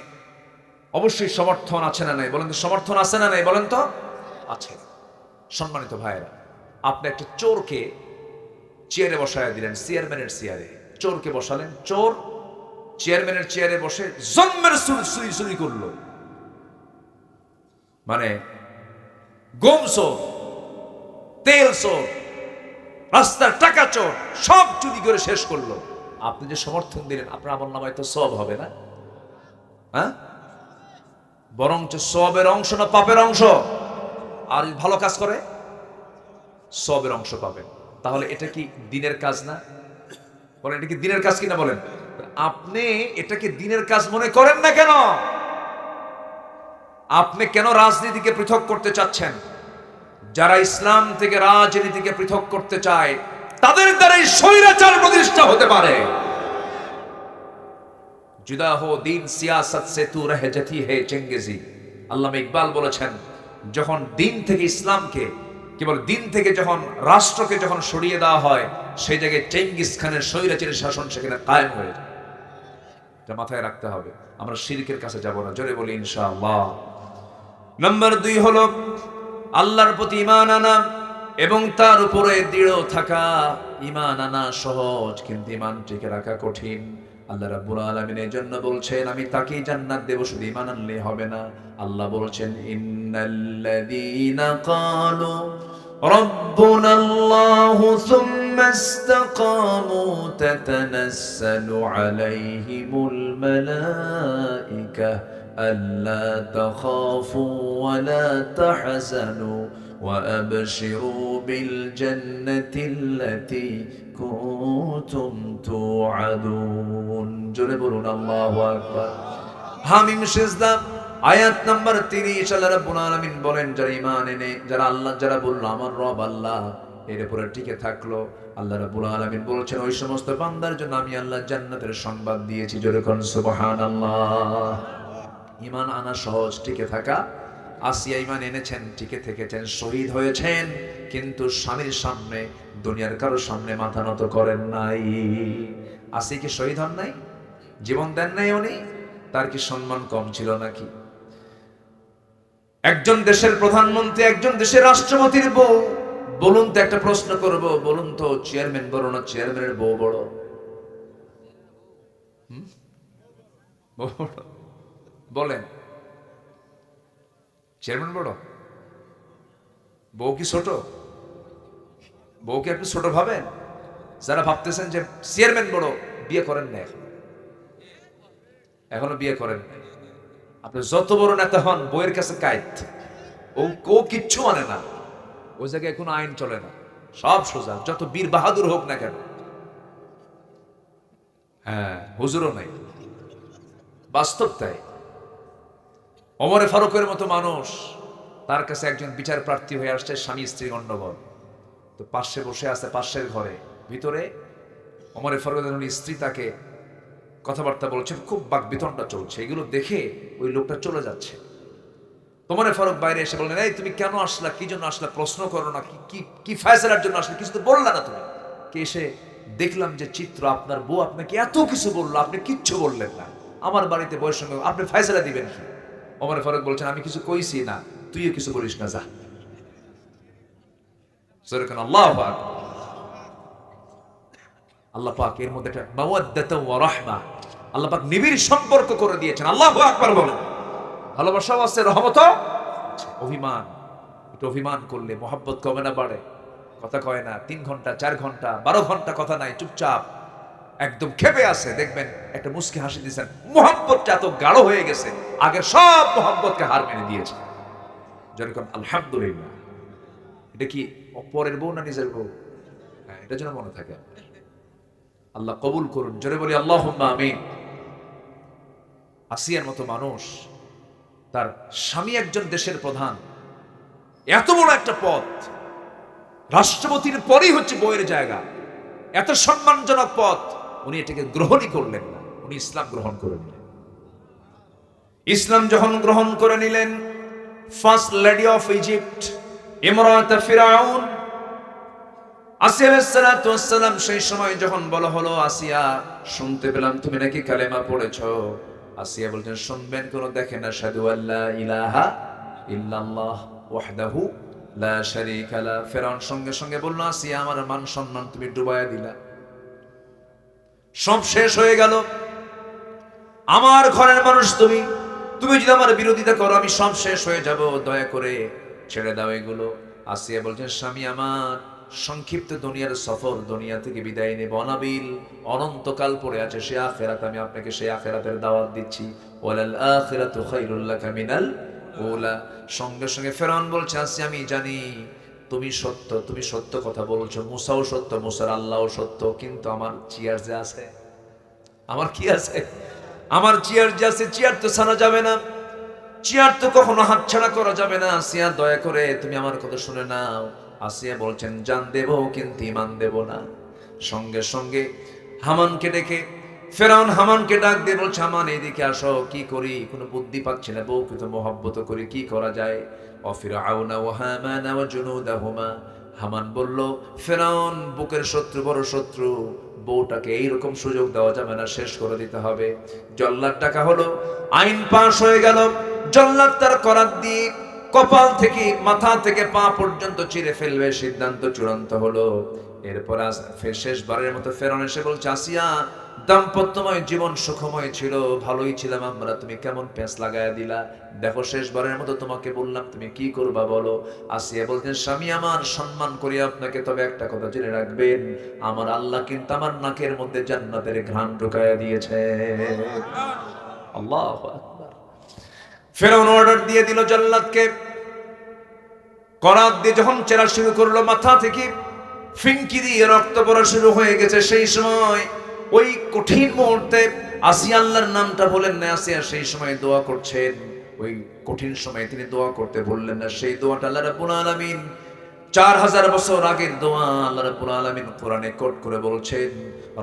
অবশ্যই সমর্থন আছে না নাই বলেন তো? সমর্থন আছে না নাই বলেন তো? আছে। সম্মানিত ভাইয়েরা, আপনি একটা চোরকে চেয়ারে বসায় দিলেন, চেয়ারম্যানের চেয়ারে চোরকে বসালেন। চোর চেয়ারম্যানের চেয়ারে বসে জন্মের চুরি করলো, মানে গম চোর, তেল চোর, রাস্তার টাকা চোর, সব চুরি করে শেষ করলো। আপনি যে সমর্থন দিলেন, আপনার আমল নামায় তো সওয়াব হবে না? হ্যাঁ, বরঞ্চ সওয়াবের অংশ না পাপের অংশ? আর ভালো কাজ করে সওয়াবের অংশ পাবেন। তাহলে এটা কি দ্বীনের কাজ না? বলেন, এটা কি দ্বীনের কাজ কিনা বলেন? আপনি এটাকে দ্বীনের কাজ মনে করেন না কেন? আপনি কেন রাজনীতিকে পৃথক করতে চাচ্ছেন? যারা ইসলাম থেকে রাজনীতিকে পৃথক করতে চায় তাদের দ্বারাই স্বৈরাচার প্রতিষ্ঠা হতে পারে। জুদা হো দিন সিয়াসত সে তু রহ জাতি হে চেঙ্গেজি। আল্লামা ইকবাল বলেছেন, যখন দিন থেকে ইসলামকে, কেবল দিন থেকে যখন রাষ্ট্রকে যখন সরিয়ে দেওয়া হয়, সেই জায়গায় চেঙ্গিস খানের স্বৈরাচারী শাসন সেখানে কায়েম হয়ে যায়। এটা মাথায় রাখতে হবে। আমরা শিরকের কাছে যাব না, জোরে বলি ইনশাআল্লাহ। নাম্বার 2 হলো আল্লাহর প্রতি ঈমান আনা এবং তার উপরে দৃঢ় থাকা। ঈমান আনা সহজ, কিন্তু ঈমান টিকে রাখা কঠিন। আল্লাহ রাব্বুল আলামিন এর জন্য বলছেন, আমি তাকেই জান্নাত দেব, শুধু ঈমান আনলে হবে না। আল্লাহ বলছেন, ইন্নাল্লাযীনা ক্বালু রাব্বুনাল্লাহু সুম্মা ইসতাকামু তাতানাসসালু আলাইহিমুল মালায়েকা আল্লা তাখাফু ওয়া লা তাহজানু وأبشروا بالجنة التي كنتم توعدون জোরে বলুন আল্লাহু আকবার। হামিম সিজদা আয়াত নাম্বার 30। আল্লাহ রাব্বুল আলামিন বলেন, যারা ঈমান এনে, যারা আল্লাহ, যারা বলল আমার রব আল্লাহ, এর উপরে টিকে থাকলো, আল্লাহ রাব্বুল আলামিন বলেছেন ওই সমস্ত বান্দার জন্য আমি আল্লাহ জান্নাতের সংবাদ দিয়েছি। জোরে কোন সুবহানাল্লাহ। ঈমান আনা সহজ, টিকে থাকা। আসিয়া ঈমান এনেছেন, টিকে থেকেছেন, শহীদ হয়েছেন, কিন্তু স্বামীর সামনে, দুনিয়ার কারোর সামনে মাথা নত করেন নাই। আসিয়া কি শহীদ হন নাই? জীবন দেন নাই উনি? তার কি সম্মান কম ছিল নাকি? একজন দেশের প্রধানমন্ত্রী, একজন দেশের রাষ্ট্রপতির বউ, বলুন তো, একটা প্রশ্ন করব, বলুন তো, চেয়ারম্যান বড় না চেয়ারম্যানের বউ বড়? বলেন, চেয়ারম্যান বড়? বউ কি ছোট? বউকে আপনি ছোট ভাবেন? যারা ভাবতেছেন যে চেয়ারম্যান বড়, বিয়ে করেন না, এখনো বিয়ে করেন না। আপনি যত বড় নেতা হন, বউয়ের কাছে কায়েত। ও কিচ্ছু মানে না, ওই জায়গায় কোনো আইন চলে না, সব সোজা। যত বীর বাহাদুর হোক না কেন, হ্যাঁ, হুজুরও নাই, বাস্তব তাই। ওমরে ফারুকের মতো মানুষ, তার কাছে একজন বিচার প্রার্থী হয়ে আসছে, স্বামী স্ত্রী গণ্ডগোল, তো পাশে বসে আছে, পাশের ঘরে ভিতরে ওমরে ফারুকের স্ত্রী তাকে কথাবার্তা বলছেন, খুব বাকবিতণ্ডা চলছে। এগুলো দেখে ওই লোকটা চলে যাচ্ছে। ওমরে ফারুক বাইরে এসে বললেন, এই তুমি কেন আসলা, কি জন্য আসলা, প্রশ্ন করো না, কি ফয়সালার জন্য আসলে, কিছু তো বললা না তুমি। কে এসে দেখলাম যে চিত্র, আপনার বউ আপনাকে এত কিছু বললো, আপনি কিচ্ছু বললেন না, আমার বাড়িতে বউয়ের সঙ্গে আপনি ফয়সালা দিবেন কি? ওমর ফারুক বলছেন, আমি কিছু কইছি না, তুইও কিছু বলিস না, যা। আল্লাহু আকবার। আল্লাহ পাক এর মধ্যে একটা মাওয়াদ্দাত ওয়া রাহমা, আল্লাহ পাক নিবিড় সম্পর্ক করে দিয়েছেন। আল্লাহু আকবার বলেন। ভালোবাসাও আছে, রহমতও আছে। অভিমান, একটু অভিমান করলে মহব্বত কমে না বাড়ে? কথা কয় না, 3 ঘন্টা 4 ঘন্টা 12 ঘন্টা কথা নাই, চুপচাপ একদম খেপে আছে, দেখবেন একটা মুস্কি হাসি দিয়েছেন, মহব্বতটা এত গাঢ় হয়ে গেছে, আগের সব মহব্বতকে হার মেনে দিয়েছে। যেরকম আলহামদুলিল্লাহ। দেখি পরের বউ না নিজের বউ? হ্যাঁ, এটা যেন মনে থাকে। আল্লাহ কবুল করুন, জোরে বলি আল্লাহুম্মা আমিন। আসিয়ার মতো মানুষ, তার স্বামী একজন দেশের প্রধান, এত বড় একটা পদ, রাষ্ট্রপতির পরেই হচ্ছে বউয়ের জায়গা, এত সম্মানজনক পদ, উনি এটাকে গ্রহণই করলেন না। উনি ইসলাম গ্রহণ করে নিলেন। ইসলাম যখন গ্রহণ করে নিলেন, ফার্স্ট লেডি অফ ইজিপ্ট ইমরাত ফিরাউন আসিয়া আলাইহিস সালাতু ওয়াস সালাম, সেই সময় যখন বলা হলো আসিয়া শুনতে পেলাম তুমি নাকি কালেমা পড়েছো, আসিয়া বলছেন শুনবেন কোন দেখেন আশহাদু আল্লা ইলাহা ইল্লাল্লাহ ওয়াহদাহু লা শারীকা লা। ফিরাউন সঙ্গে সঙ্গে বলল আসিয়া আমার মান সম্মান তুমি ডুবাইয়া দিলা, সব শেষ হয়ে গেল, আমার ঘরের মানুষ তুমি, তুমি যদি আমার বিরোধিতা করো আমি সব শেষ হয়ে যাব, দয়া করে ছেড়ে দাও এগুলো। আসিয়া বলছেন স্বামী আমার সংক্ষিপ্ত দুনিয়ার সফর, দুনিয়া থেকে বিদায় নেব, অনাবিল অনন্তকাল পড়ে আছে সে আখিরাত, আমি আপনাকে সেই আখিরাতের দাওয়াত দিচ্ছি। ওয়ালাল আখিরাতু খায়রুল লাকা মিনাল উলা। সঙ্গে সঙ্গে ফেরাউন বলছে আসিয়া আমি জানি তুমি সত্য, তুমি সত্য কথা বলছো, মুসাও সত্য, মুসার আল্লাহও সত্য, কিন্তু আমার চেয়ার যে আছে, আমার কি আছে, আমার চেয়ার যে আছে, চেয়ার তো ছাড়া যাবে না, চেয়ার তো কখনো হাতছাড়া করা যাবে না। আসিয়া দয়া করে তুমি আমার কথা শুনে নাও। আসিয়া বলছেন জান দেব কিন্তু ইমান দেব না। সঙ্গে সঙ্গে হামানকে ডেকে, ফেরাউন হামানকে ডাক দিয়ে বলছে হামান এদিকে আসো, কি করি কোনো বুদ্ধি পাচ্ছি না, বউকে তো মহব্বত করি, কি করা যায়। অফিরাউনা ওয়া হামানা ওয়া জুনুদাহুমা। হামান বলল ফেরাউন বুকের শত্রু, বড় শত্রু, বউটাকে এইরকম সুযোগ দেওয়া যাবে না, শেষ করে দিতে হবে। জল্লাদ ডাকা হলো, আইন পাশ হয়ে গেল। জল্লাদ তার করাত দিয়ে কপাল থেকে মাথা থেকে পা পর্যন্ত চিরে ফেলবে, সিদ্ধান্ত চূড়ান্ত হলো। এরপর শেষবারের মতো ফেরাউন এসে বলছে আসিয়া দাম্পত্যময় জীবন সুখময় ছিল, ভালোই ছিলাম আমরা, তুমি কেমন পেঁচ লাগায়া দিলা, দেখো শেষবারের মতো তোমাকে বললাম তুমি কি করবা বলো। আসিয়া বলতেন স্বামী আমার সম্মান করি আপনাকে, তবে একটা কথা জেনে রাখবেন আমার আল্লাহ কিন্তু আমার নাকের মধ্যে জান্নাতের ঘ্রাণ ঢুকায়া দিয়েছে। আল্লাহু আকবার। ফেরাউন অর্ডার দিয়ে দিল জল্লাদকে, করাত দিয়ে যখন চেরা শুরু করলো, মাথা থেকে ফিনকি দিয়ে রক্ত পড়া শুরু হয়ে গেছে। সেই সময় ওই কঠিন মুহূর্তে আসিয়া আল্লাহর নামটা বলেন না, আসিয়া সেই সময় দোয়া করছেন, ওই কঠিন সময়ে তিনি দোয়া করতে বললেন না। সেই দোয়াটা আল্লাহ রাব্বুল আলামিন 4000 বছর আগের দোয়া আল্লাহ রাব্বুল আলামিন কোরআনে কোট করে বলছেন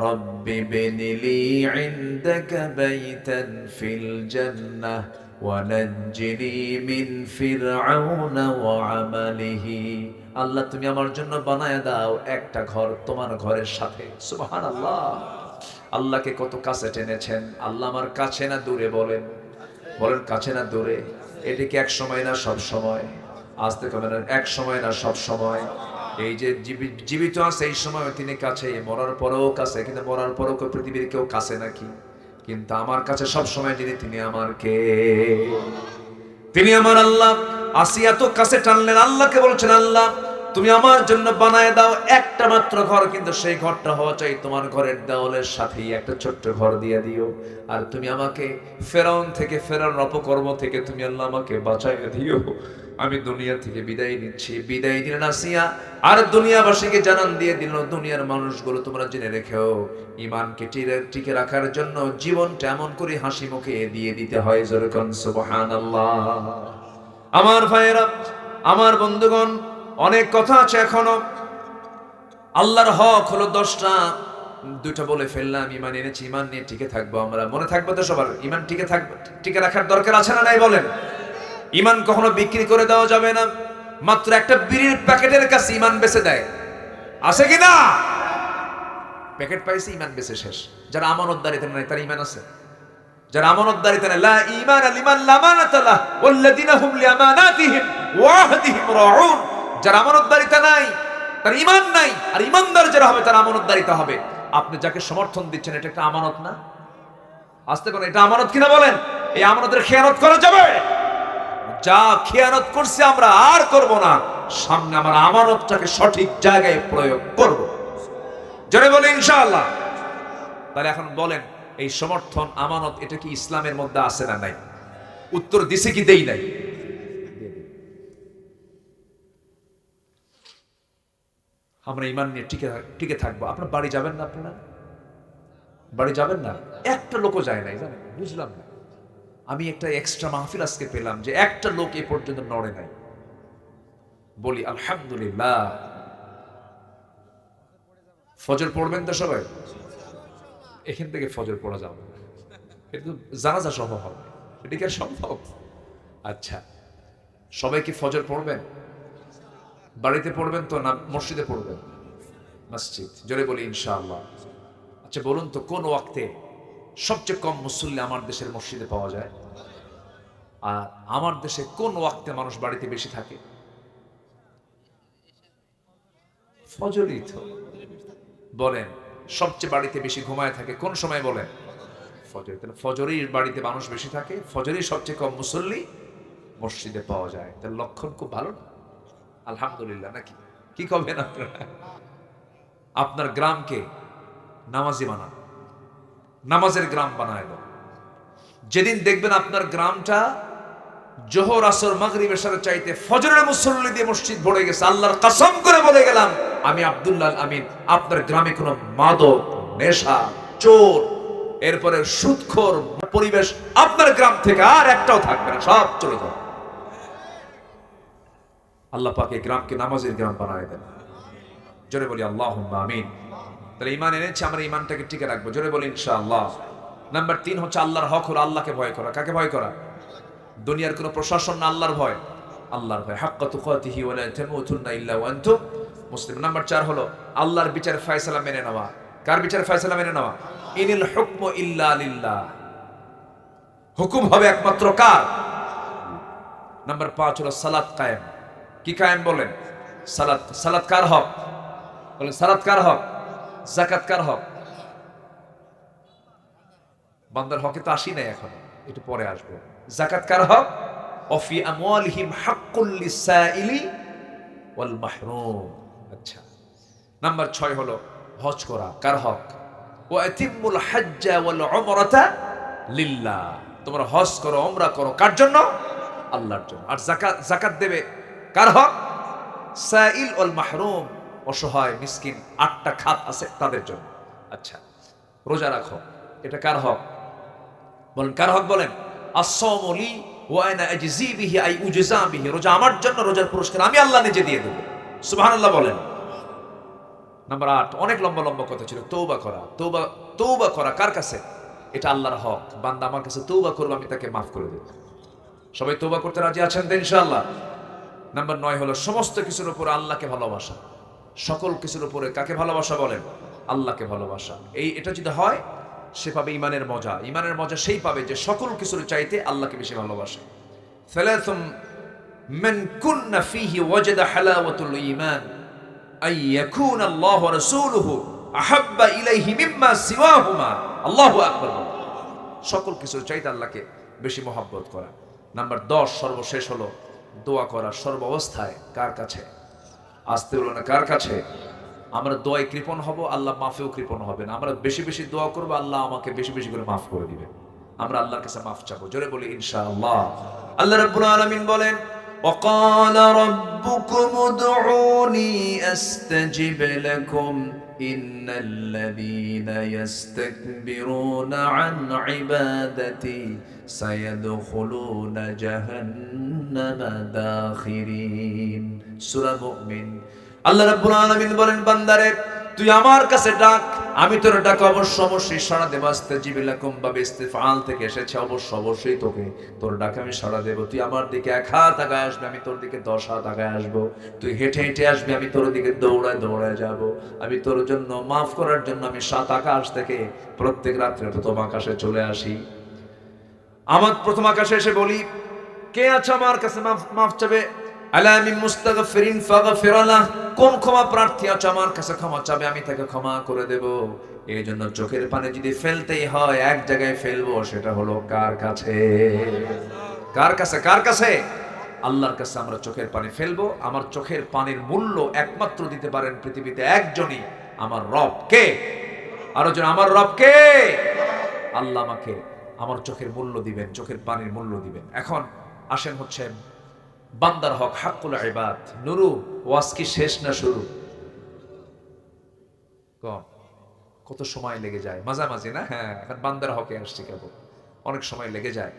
রব্বি বিনিলি ইনদাকা বাইতান ফিল জান্নাহ ওয়া নাজ্জিনি মিন ফিরআউনা ওয়া আমালিহি। আল্লাহ তুমি আমার জন্য বানায় দাও একটা ঘর তোমার ঘরের সাথে। সুবহানাল্লাহ। আল্লাহকে কত কাছে টেনেছেন। আল্লাহ আমার কাছে না দূরে, বলেন বলেন কাছে না দূরে। এটা কি এক সময় না সব সময়? আজ থেকে এক সময় না সব সময়। এই যে জীবিত আছে এই সময় তিনি কাছে, মরার পরেও কাছে, কিন্তু মরার পরেও পৃথিবীর কেউ কাছে নাকি? কিন্তু আমার কাছে সব সময় যিনি, তিনি আমার কে? তিনি আমার আল্লাহ। আসিয়া তো কাছে টানলেন, আল্লাহকে বলছেন আল্লাহ তুমি আমার জন্য বানায় দাও একটা মাত্র ঘর, কিন্তু সেই ঘরটা হওয়া চাই তোমার ঘরের দেওয়ালের সাথেই একটা ছোট্ট ঘর দিয়ে দিও। আর তুমি আমাকে ফেরাউন থেকে, ফেরাউন অপকর্ম থেকে তুমি আল্লাহ আমাকে বাঁচাইয়া দিও। আমি দুনিয়া থেকে বিদায় নিচ্ছি। বিদায় দিলেন আসিয়া, আর দুনিয়াবাসীকে জানান দিয়ে দিল দুনিয়ার মানুষগুলো তোমরা জেনে রেখেও ঈমানকে টিকে রাখার জন্য জীবনটা এমন করে হাসি মুখে দিয়ে দিতে হয়। যেরকম সুবহানাল্লাহ। আমার ভাইয়েরা, আমার বন্ধুগণ, অনেক কথা আছে এখনো। আল্লাহর হক হলো 10টা, 2টা বলে ফেললাম। ঈমান এনেছি, ঈমান নিয়ে টিকে থাকবো আমরা। মনে থাকবে তো সবার? ঈমান টিকে রাখার দরকার আছে না নাই বলেন? ঈমান কখনো বিক্রি করে দেওয়া যাবে না। মাত্র একটা বিড়ির প্যাকেটের কাছে ঈমান বেচে দেয়, আছে কি না? প্যাকেট পাইছে, ঈমান বেচে শেষ। যারা আমানতদারিতে নাই তার ঈমান আছে? যারা আমানতদারিতে নাই, লা ঈমান লিমান লা আমানাতা লাহ ওয়াল্লাযিনা হুম লিআমানাতিহিম ওয়া আহদিহিম রাউন। যারা আমানতদারিতে নাই তার ঈমান নাই, আর ঈমানদার যারা হবে তার আমানতদারিতে হবে। আপনি যাকে সমর্থন দিচ্ছেন এটা একটা আমানত না? আস্তে করে, এটা আমানত কিনা বলেন? এই আমানতের খেয়ানত করা যাবে? যা খেয়ানত করছি আমরা আর করব না। সামনে আমার আমানতটাকে সঠিক জায়গায় প্রয়োগ করব। জোরে বলে ইনশাআল্লাহ। তাহলে এখন বলেন এই সমর্থন আমানত এটা কি ইসলামের মধ্যে আছে না নাই? উত্তর দিছে কি দেই নাই? আমরা ইমান নিয়ে টিকে থাকবো। আপনার বাড়ি যাবেন না? আপনারা বাড়ি যাবেন না? একটা লোকও যায় নাই, জানেন? বুঝলাম না। আমি একটা এক্সট্রা মাহফিল আজকে পেলাম যে একটা লোক এ পর্যন্ত নড়ে নাই। বলি আলহামদুলিল্লাহ। ফজর পড়বেন তো সবাই? এখান থেকে ফজর পড়া যাবে না, কিন্তু জানাজা সম্ভব হবে। এটা কি আর সম্ভব? আচ্ছা, সবাই কি ফজর পড়বেন? বাড়িতে পড়বেন তো না মসজিদে পড়বেন? মসজিদ। জোরে বলি ইনশাআল্লাহ। আচ্ছা বলুন তো, কোন ওয়াক্তে সবচেয়ে কম মুসল্লি আমার দেশের মসজিদে পাওয়া যায়? আর আমার দেশে কোন ওয়াক্তে মানুষ বাড়িতে বেশি থাকে? ফজরই তো। বলেন, সবচেয়ে বাড়িতে বেশি ঘুমায় থাকে কোন সময় বলেন? ফজর। তাহলে ফজরেই বাড়িতে মানুষ বেশি থাকে, ফজরেই সবচেয়ে কম মুসল্লি মসজিদে পাওয়া যায়। তার লক্ষণ খুব ভালো না? আলহামদুলিল্লাহ নাকি? কি করবেন আপনারা? আপনার গ্রামকে নামাজি বানান, নামাজের গ্রাম বানায় দাও। যেদিন দেখবেন আপনার গ্রামটা জোহর আসর মাগরিব এশার চাইতে ফজরের মুসল্লি দিয়ে মসজিদ ভরে গেছে, আল্লাহর কসম করে বলে গেলাম আমি আব্দুল্লাহ আমিন, আপনার গ্রামে কোনো মাদক, নেশা, চোর, এরপরে সুদখোর পরিবেশ আপনার গ্রাম থেকে আর একটাও থাকবে না, সব চলে যাবে। আল্লাহ পাক এই গ্রামকে নামাজের গ্রাম বানায় দেন। জোরে বলি আল্লাহুম্মা আমিন। তাহলে ঈমান এনেছি, আমরা ঈমানটাকে টিকে রাখবো। জোরে বলি ইনশাআল্লাহ। নাম্বার 3 হচ্ছে আল্লাহর হক হলো আল্লাহকে ভয় করা। কাকে ভয় করা? দুনিয়ার কোনো প্রশাসন না, আল্লাহর ভয়। আল্লাহর ভয়। হাক্কা তুকাতিহি ওয়া লা তামুতুন্না ইল্লা ওয়া আনতুম মুসলিম। নাম্বার 4 হলো আল্লাহর বিচার ফয়সালা মেনে নেওয়া। কার বিচার ফয়সালা মেনে নেওয়া? ইনিল হুকমু ইল্লা লিল্লাহ। হুকুম হবে একমাত্র কার? নাম্বার 5 হলো সালাত কায়েম। কি কায়েম বলেন? সালাত। সালাত কার হক বলেন? সালাত কার হক? যাকাত কার হক? বান্দার হকে তো আসি নাই এখনো, একটু পরে আসবো। যাকাত কার হক? ওয়াফি আমওয়ালিহিম হাক্কুল লিসাইলি ওয়াল মাহরুম। আচ্ছা, নাম্বার 6 হলো হজ করা। কার হক? ওয়া আতিমুল হাজ্জা ওয়াল উমরাতা লিল্লাহ। তোমরা হজ করো, উমরা করো, কার জন্য? আল্লাহর জন্য। আর যাকাত দেবে কার হক? সাইল ওয়াল মাহরুম, অসহায় মিসকিন 8টা খাত আছে তাদের জন্য। আচ্ছা, রোজা রাখো, এটা কার হক বলেন? কার হক বলেন? as-sawmu li wa ana ajzi bihi ay ujza bihi। রোজা আমার জন্য, রোজার পুরস্কার আমি আল্লাহ নিজে দিয়ে দেব। সুবহানাল্লাহ বলেন। নাম্বার 8, অনেক লম্বা লম্বা কথা ছিল। তওবা করা। তওবা করা কার কাছে? এটা আল্লাহর হক। বান্দা আমার কাছে তওবা করবে, আমি তাকে মাফ করে দেব। সবাই তওবা করতে রাজি আছেন তো ইনশাআল্লাহ? নাম্বার 9 হলো সমস্ত কিছুর উপরে আল্লাহকে ভালোবাসা। সকল কিছুর উপরে কাকে ভালোবাসা বলেন? আল্লাহকে ভালোবাসা। এটা যদি হয়, সে পাবে ইমানের মজা। ইমানের মজা সেই পাবে যে সকল কিছুর চাইতে আল্লাহকে বেশি ভালোবাসে। সালাতুম মান কুন্না ফীহি ওয়াজাদা হালাওয়াতুল ঈমান আই ইয়াকুনা আল্লাহু ওয়া রাসূলুহু আহাব্বা ইলাইহি মিম্মা সিওয়াহুমা। আল্লাহু আকবার। সকল কিছুর চাইতে আল্লাহকে বেশি মহব্বত করা। নাম্বার 10 সর্বশেষ হলো দোয়া করা সর্ব অবস্থায়। কার কাছে? আসতে হলো না, কার কাছে? আমরা দোয়ায় কৃপণ হব, আল্লাহ মাফেও কৃপণ হবেন। আমরা বেশি বেশি দোয়া করবো, আল্লাহ আমাকে বেশি বেশি করে মাফ করে দিবেন। আমরা আল্লাহর কাছে মাফ চাবো। জোরে বলি ইনশাআল্লাহ। আল্লাহ রাব্বুল আলামিন বলেন, وقال ربكم ادعوني استجب لكم ان الذين يستكبرون عن عبادتي سيدخلون جهنم داخرين। সূরা মুমিন। আল্লাহ রাব্বুল আলামিন বলেন, বান্দারে তুই আমার কাছে ডাক, আমি তোর ডাক অবশ্যই সাড়া দেব। আস্তাজিব লাকুম বা ইস্তিফআল থেকে এসেছে, অবশ্যই তোকে তোর ডাক আমি সাড়া দেব। তুই আমার দিকে 1 হাত আগায় আসবে, আমি তোর দিকে 10 হাত আগায় আসবো। তুই হেঁটে হেঁটে আসবি, আমি তোর দিকে দৌড়ায় দৌড়ায় যাব। আমি তোর জন্য মাফ করার জন্য আমি 7 আকাশ থেকে প্রত্যেক রাত্রে প্রথম আকাশে চলে আসি। আমার প্রথম আকাশে এসে বলি, কে আছে আমার কাছে মাফ চাবে? আলামি মুস্তাগফিরিন ফাগফির লাহ। কোন ক্ষমা প্রার্থী আছে আমার কাছে ক্ষমা চাবে, আমি তাকে ক্ষমা করে দেব। এই জন্য চোখের পানি যদি ফেলতেই হয় এক জায়গায় ফেলবো, সেটা হলো কার কাছে? কার কাছে? কার কাছে? আল্লাহর কাছে আমরা চোখের পানি ফেলবো। আমার চোখের পানির মূল্য একমাত্র দিতে পারেন পৃথিবীতে একজনই, আমার রব। কে? আরো জন, আমার রব কে? আল্লাহ আমাকে আমার চোখের মূল্য দিবেন, চোখের পানির মূল্য দিবেন। এখন আসেন হচ্ছে বান্দার হক, হাক্কুল ইবাদ। নুরু, ওয়াজ কি শেষ না শুরু? কম। কত সময় লেগে যায় মাঝামাঝি না? হ্যাঁ, এখন বান্দার হকে আসছে কেবল, অনেক সময় লেগে যায়।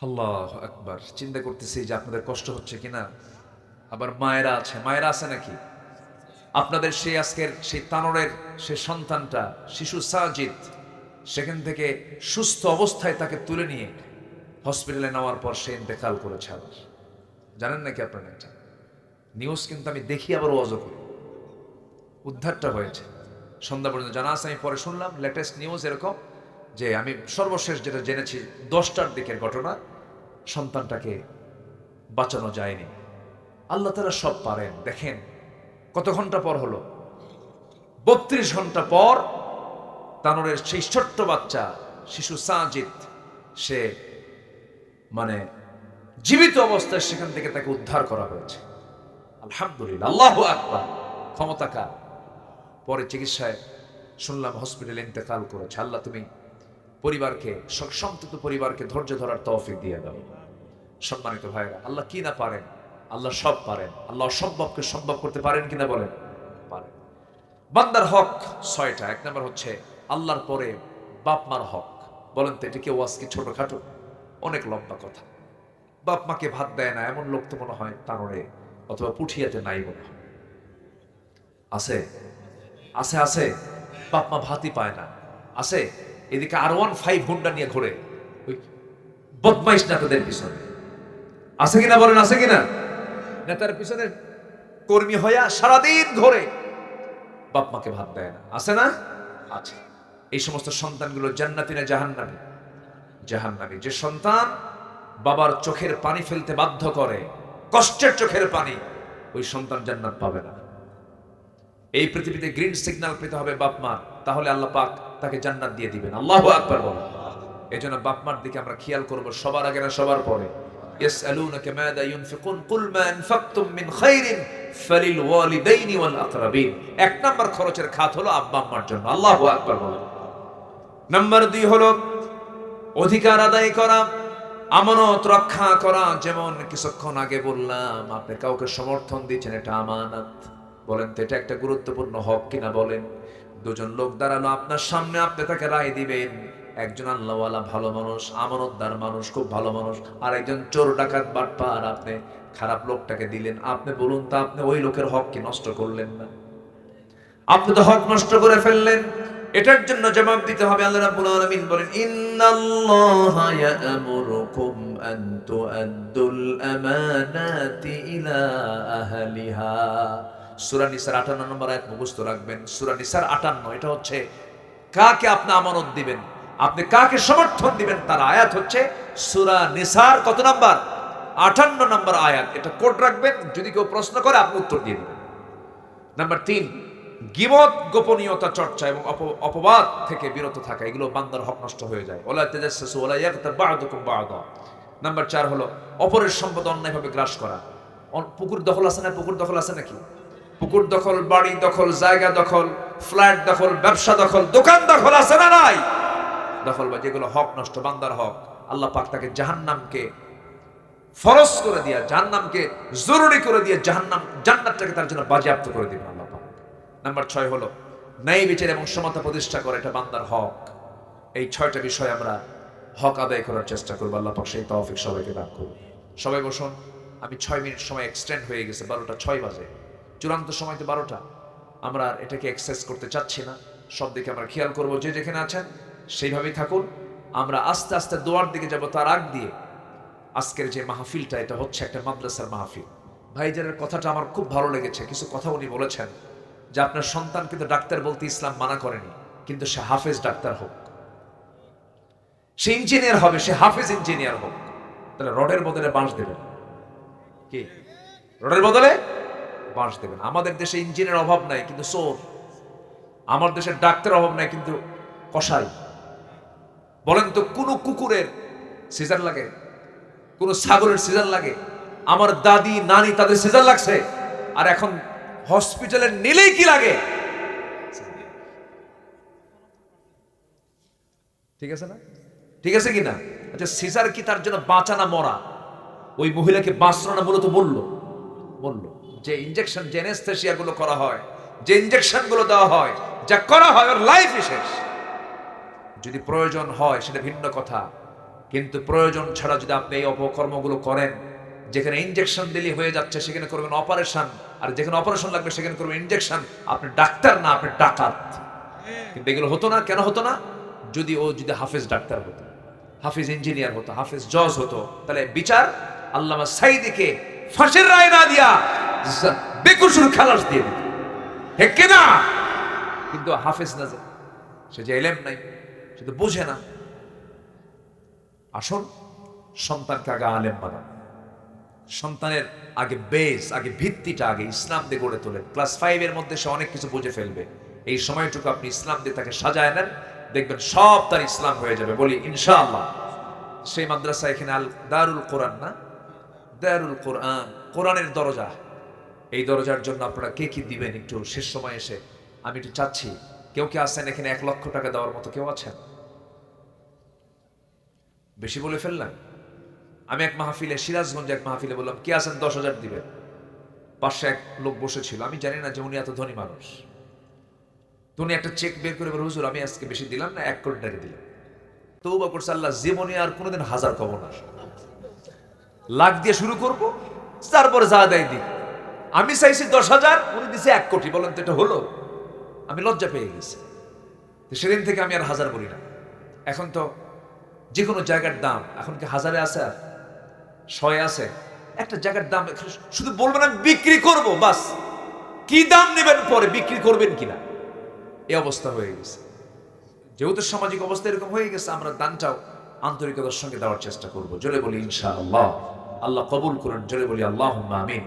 আল্লাহ আকবার। চিন্তা করতেছি যে আপনাদের কষ্ট হচ্ছে কিনা। আবার মায়েরা আছে, মায়েরা আছে নাকি আপনাদের? সেই আজকের সেই তানোরের সে সন্তানটা, শিশু সাজিদ, সেখান থেকে সুস্থ অবস্থায় তাকে তুলে নিয়ে হসপিটালে নেওয়ার পর সে ইন্তেকাল করেছে। আবার জানেন নাকি আপনারা এটা? নিউজ কিন্তু আমি দেখি, আবার ওয়াজও করি। উদ্ধারটা হয়েছে সন্ধ্যা পর্যন্ত জানা আছে। আমি পরে শুনলাম লেটেস্ট নিউজ এরকম যে, আমি সর্বশেষ যেটা জেনেছি 10টার দিকের ঘটনা, সন্তানটাকে বাঁচানো যায়নি। আল্লাহ তাআলা সব পারেন। দেখেন কত ঘন্টা পর হলো, 32 ঘন্টা পর তানোরের সেই ছোট্ট বাচ্চা শিশু সাজিদ, সে মানে জীবিত অবস্থায় সেখান থেকে তাকে উদ্ধার করা হয়েছে। আলহামদুলিল্লাহ, আল্লাহু আকবার। ক্ষমতা কার? পরে চিকিৎসায় শুনলাম হসপিটালে ইন্তেকাল করেছে। আল্লাহ তুমি পরিবারকে, সন্তত পরিবারকে ধৈর্য ধরার তৌফিক দিয়ে দাও। সম্মানিত ভাইরা, আল্লাহ কি না পারেন? আল্লাহ সব পারেন। আল্লাহ অসম্ভবকে সম্ভব করতে পারেন কিনা বলেন? পারেন। বান্দার হক 6টা। 1 নম্বর হচ্ছে আল্লাহর পরে বাপ মার হক। বলেন তো এটা কি ওয়াজ কি ছোটখাটো? অনেক লম্বা কথা। বাপ মাকে ভাত দেয় না এমন লোক তো মনে হয় তানোরে অথবা পুঠিয়াতে নাই মনে হয়। আছে আছে আছে, বাপ মা ভাতই পায় না। আছে। এদিকে R15 হুন্ডা নিয়ে ঘোরে ওই বদমাইশ নেতাদের পিছনে। আছে কিনা বলেন? আছে কিনা? নেতার পিছনে কর্মী হইয়া সারাদিন ঘোরে, বাপ মাকে ভাত দেয় না। আছে না? আছে। এই সমস্ত সন্তানগুলো জান্নাতি না জাহান্নামী? জাহান্নামী। যে সন্তান বাবার চোখের পানি ফেলতে বাধ্য করে, কষ্টের চোখের পানি, ওই সন্তান জান্নাত পাবে না। এই পৃথিবীতে গ্রিন সিগন্যাল পেতে হবে বাপ মা, তাহলে আল্লাহ পাক তাকে জান্নাত দিয়ে দিবেন। আল্লাহু আকবার বলেন। এজন্য বাপ মার দিকে আমরা খেয়াল করব, সবার আগে না সবার পরে। ইয়াসআলুনাকা মাযা ইউনফিকুন কুল মা আনফাকতুম মিন খাইরিন ফালিল ওয়ালিদাইনি ওয়াল আকরাবিন। 1 নাম্বার খরচের খাত হলো আব্বা আম্মার জন্য। আল্লাহু আকবার বলেন। নাম্বার 2 হলো অধিকার আদায় করা, আমানত রক্ষা করা। যেমন কিছুক্ষণ আগে বললাম, আপনি কাউকে সমর্থন দিচ্ছেন, এটা আমানত। বলেন তো এটা একটা গুরুত্বপূর্ণ হক কিনা বলেন? দুজন লোক দাঁড়ালো আপনার সামনে, আপনি তাকে রায় দিবেন। একজন আল্লাহওয়ালা ভালো মানুষ, আমানতদার মানুষ, খুব ভালো মানুষ, আর একজন চোর ডাকাত বাটপার, আপনি খারাপ লোকটাকে দিলেন। আপনি বলুন তো, আপনি ওই লোকের হক কি নষ্ট করলেন না? আপনি তো হক নষ্ট করে ফেললেন। এটার জন্য জবাব দিতে হবে। আল্লাহ রাব্বুল আলামিন বলেন, ইন্নাল্লাহা ইয়া'মুরুকুম আন তু'আদ্দুল আমানাতি ইলা আহলিহা। সূরা নিসার 58 নম্বর আয়াত মুখস্থ রাখবেন। সূরা নিসার 58, এটা হচ্ছে কাকে আপনি আমানত দিবেন, আপনি কাকে সমর্থন দিবেন তার আয়াত হচ্ছে সূরা নিসার কত নাম্বার? 58 নম্বর আয়াত। এটা কোড রাখবেন, যদি কেউ প্রশ্ন করে আপনি উত্তর দিয়ে দিবেন। নাম্বার 3, গীবত, গোপনীয়তা চর্চা এবং অপবাদ থেকে বিরত থাকা। এগুলো বান্দার হক নষ্ট হয়ে যায়। ওয়ালা তাজাসসু ওয়ালা ইয়াগতাব বা'দুকুম বা'দা। নাম্বার 4 হলো অপরের সম্পদ অন্যায়ভাবে গ্রাস করা। পুকুর দখল আছে না? পুকুর দখল আছে নাকি? পুকুর দখল, বাড়ি দখল, জায়গা দখল, ফ্ল্যাট দখল, ব্যবসা দখল, দোকান দখল আছে না নাই? দখল বা যেগুলো হক নষ্ট, বান্দার হক, আল্লাহ পাক তাকে জাহান্নামকে ফরজ করে দিয়া, জাহান্নামকে জরুরি করে দিয়ে জান্নাতটাকে তার জন্য বাজেয়াপ্ত করে দিবেন আল্লাহ পাক। নাম্বার 6 হলো ন্যায় বিচার এবং সমতা প্রতিষ্ঠা করা। এটা বান্দার হক। এই 6টা বিষয় আমরা হক আদায় করার চেষ্টা করব। আল্লাহ পাক সেই তৌফিক সবাইকে দান করুন। সবাই বসুন। আমি 6 মিনিট সময় এক্সটেন্ড হয়ে গেছে, 12টা 6 বাজে। চূড়ান্ত সময় তো 12টা। আমরা এটাকে এক্সেস করতে চাচ্ছি না। সব দিকে আমরা খেয়াল করব। যে যেখানে আছেন সেইভাবেই থাকুন। আমরা আস্তে আস্তে দোয়ার দিকে যাব। তার আগ দিয়ে আজকের যে মাহফিলটা, এটা হচ্ছে একটা মাদ্রাসার মাহফিল। ভাইজানের কথাটা আমার খুব ভালো লেগেছে। কিছু কথা উনি বলেছেন যে আপনার সন্তান কিন্তু ডাক্তার বলতে ইসলাম মানা করেনি, কিন্তু সে হাফেজ ডাক্তার হোক, সে ইঞ্জিনিয়ার হবে, সে হাফেজ ইঞ্জিনিয়ার হোক। তাহলে রডের বদলে বাঁশ দেবেন কি? রডের বদলে বাঁশ দেবেন। আমাদের দেশে ইঞ্জিনিয়ার অভাব নাই, কিন্তু চোর। আমার দেশের ডাক্তার অভাব নাই, কিন্তু কসাই। বলেন তো, কোন কুকুরের সিজার লাগে? কোন ছাগলের সিজার লাগে? আমার দাদি নানি তাদের সিজার লাগছে, আর এখন হসপিটালে নিলেই কি লাগে? ঠিক আছে না? ঠিক আছে কি না? আচ্ছা, সিজার কি তার জন্য বাঁচা না মরা? ওই মহিলাকে বাঁচলো না, মূলত বললো যে ইনজেকশন, যে অ্যানেস্থেসিয়া গুলো করা হয়, যে ইনজেকশনগুলো দেওয়া হয়, যা করা হয়, ওর লাইফই শেষ। যদি প্রয়োজন হয় সেটা ভিন্ন কথা, কিন্তু প্রয়োজন ছাড়া যদি আপনি এই অপকর্মগুলো করেন, যেখানে ইনজেকশন দিলে হয়ে যাচ্ছে সেখানে করবেন অপারেশন, আর যেখানে অপারেশন লাগবে সেখানে করবেন ইনজেকশন, আপনি ডাক্তার না, আপনি ডাকাত। কিন্তু এগুলো হতো না। কেন হতো না? যদি হাফেজ ডাক্তার হতো, হাফেজ ইঞ্জিনিয়ার হতো, হাফেজ জজ হতো, তাহলে বিচার আল্লামা সাইদিকে ফাঁসির রায় না দিয়া বেকসুর খালাস দিয়ে দিত, ঠিক না? কিন্তু হাফেজ না, যে সে যে এলেম নাই, সে তো বোঝে না। আসুন সন্তানকে আগে আলেম বানান, সন্তানের আগে বেস, আগে ভিত্তিটা আগে ইসলাম দিয়ে গড়ে তোলেন। ক্লাস 5 এর মধ্যে সে অনেক কিছু বুঝে ফেলবে, এই সময়টুকু আপনি ইসলাম দিয়ে তাকে সাজায় নেন, দেখবেন সব তার ইসলাম হয়ে যাবে, বলি ইনশাআল্লাহ। সেই মাদ্রাসা এখানে আল দারুল কোরআন, না দারুল কোরআন, কোরআনের দরজা। এই দরজার জন্য আপনারা কে কি দিবেন একটু শেষ সময় এসে আমি একটু চাচ্ছি। কেউ কি আছেন এখানে 1 লক্ষ টাকা দেওয়ার মতো? কেউ আছেন? বেশি বলে ফেললাম। আমি এক মাহফিলে, সিরাজগঞ্জে এক মাহফিলে বললাম, কে আছেন 10,000 দিবেন? পাশে এক লোক বসেছিল, আমি জানি না যে উনি এত ধনী মানুষ। তো উনি একটা চেক বের করে বলে, হুজুর আমি আজকে বেশি দিলাম না, 1 কোটি টাকা দিলাম। তওবা করছে, আল্লাহ জীবনে আর কোনোদিন 1000 কব না, লাখ দিয়ে শুরু করব, তারপরে যা দেয় দিই। আমি চাইছি 10,000, উনি দিছে 1 কোটি। বলেন তো এটা হলো? আমি লজ্জা পেয়ে গেছি। সেদিন থেকে আমি আর 1000 বলি না। এখন তো যে কোনো জায়গার দাম এখন কি 1000-এ আছে, আর 100-এ আছে? একটা জায়গার দাম শুধু বলবেন আমি বিক্রি করব, বাস। কি দাম নেবেন পরে, বিক্রি করবেন কিনা, এই অবস্থা হয়ে গেছে। যেহেতু সামাজিক অবস্থা এরকম হয়ে গেছে, আমরা দানটাও আন্তরিকতার সঙ্গে দেওয়ার চেষ্টা করব। জোরে বলি ইনশাআল্লাহ। আল্লাহ কবুল করুন। জোরে বলি আল্লাহুম্মা আমিন।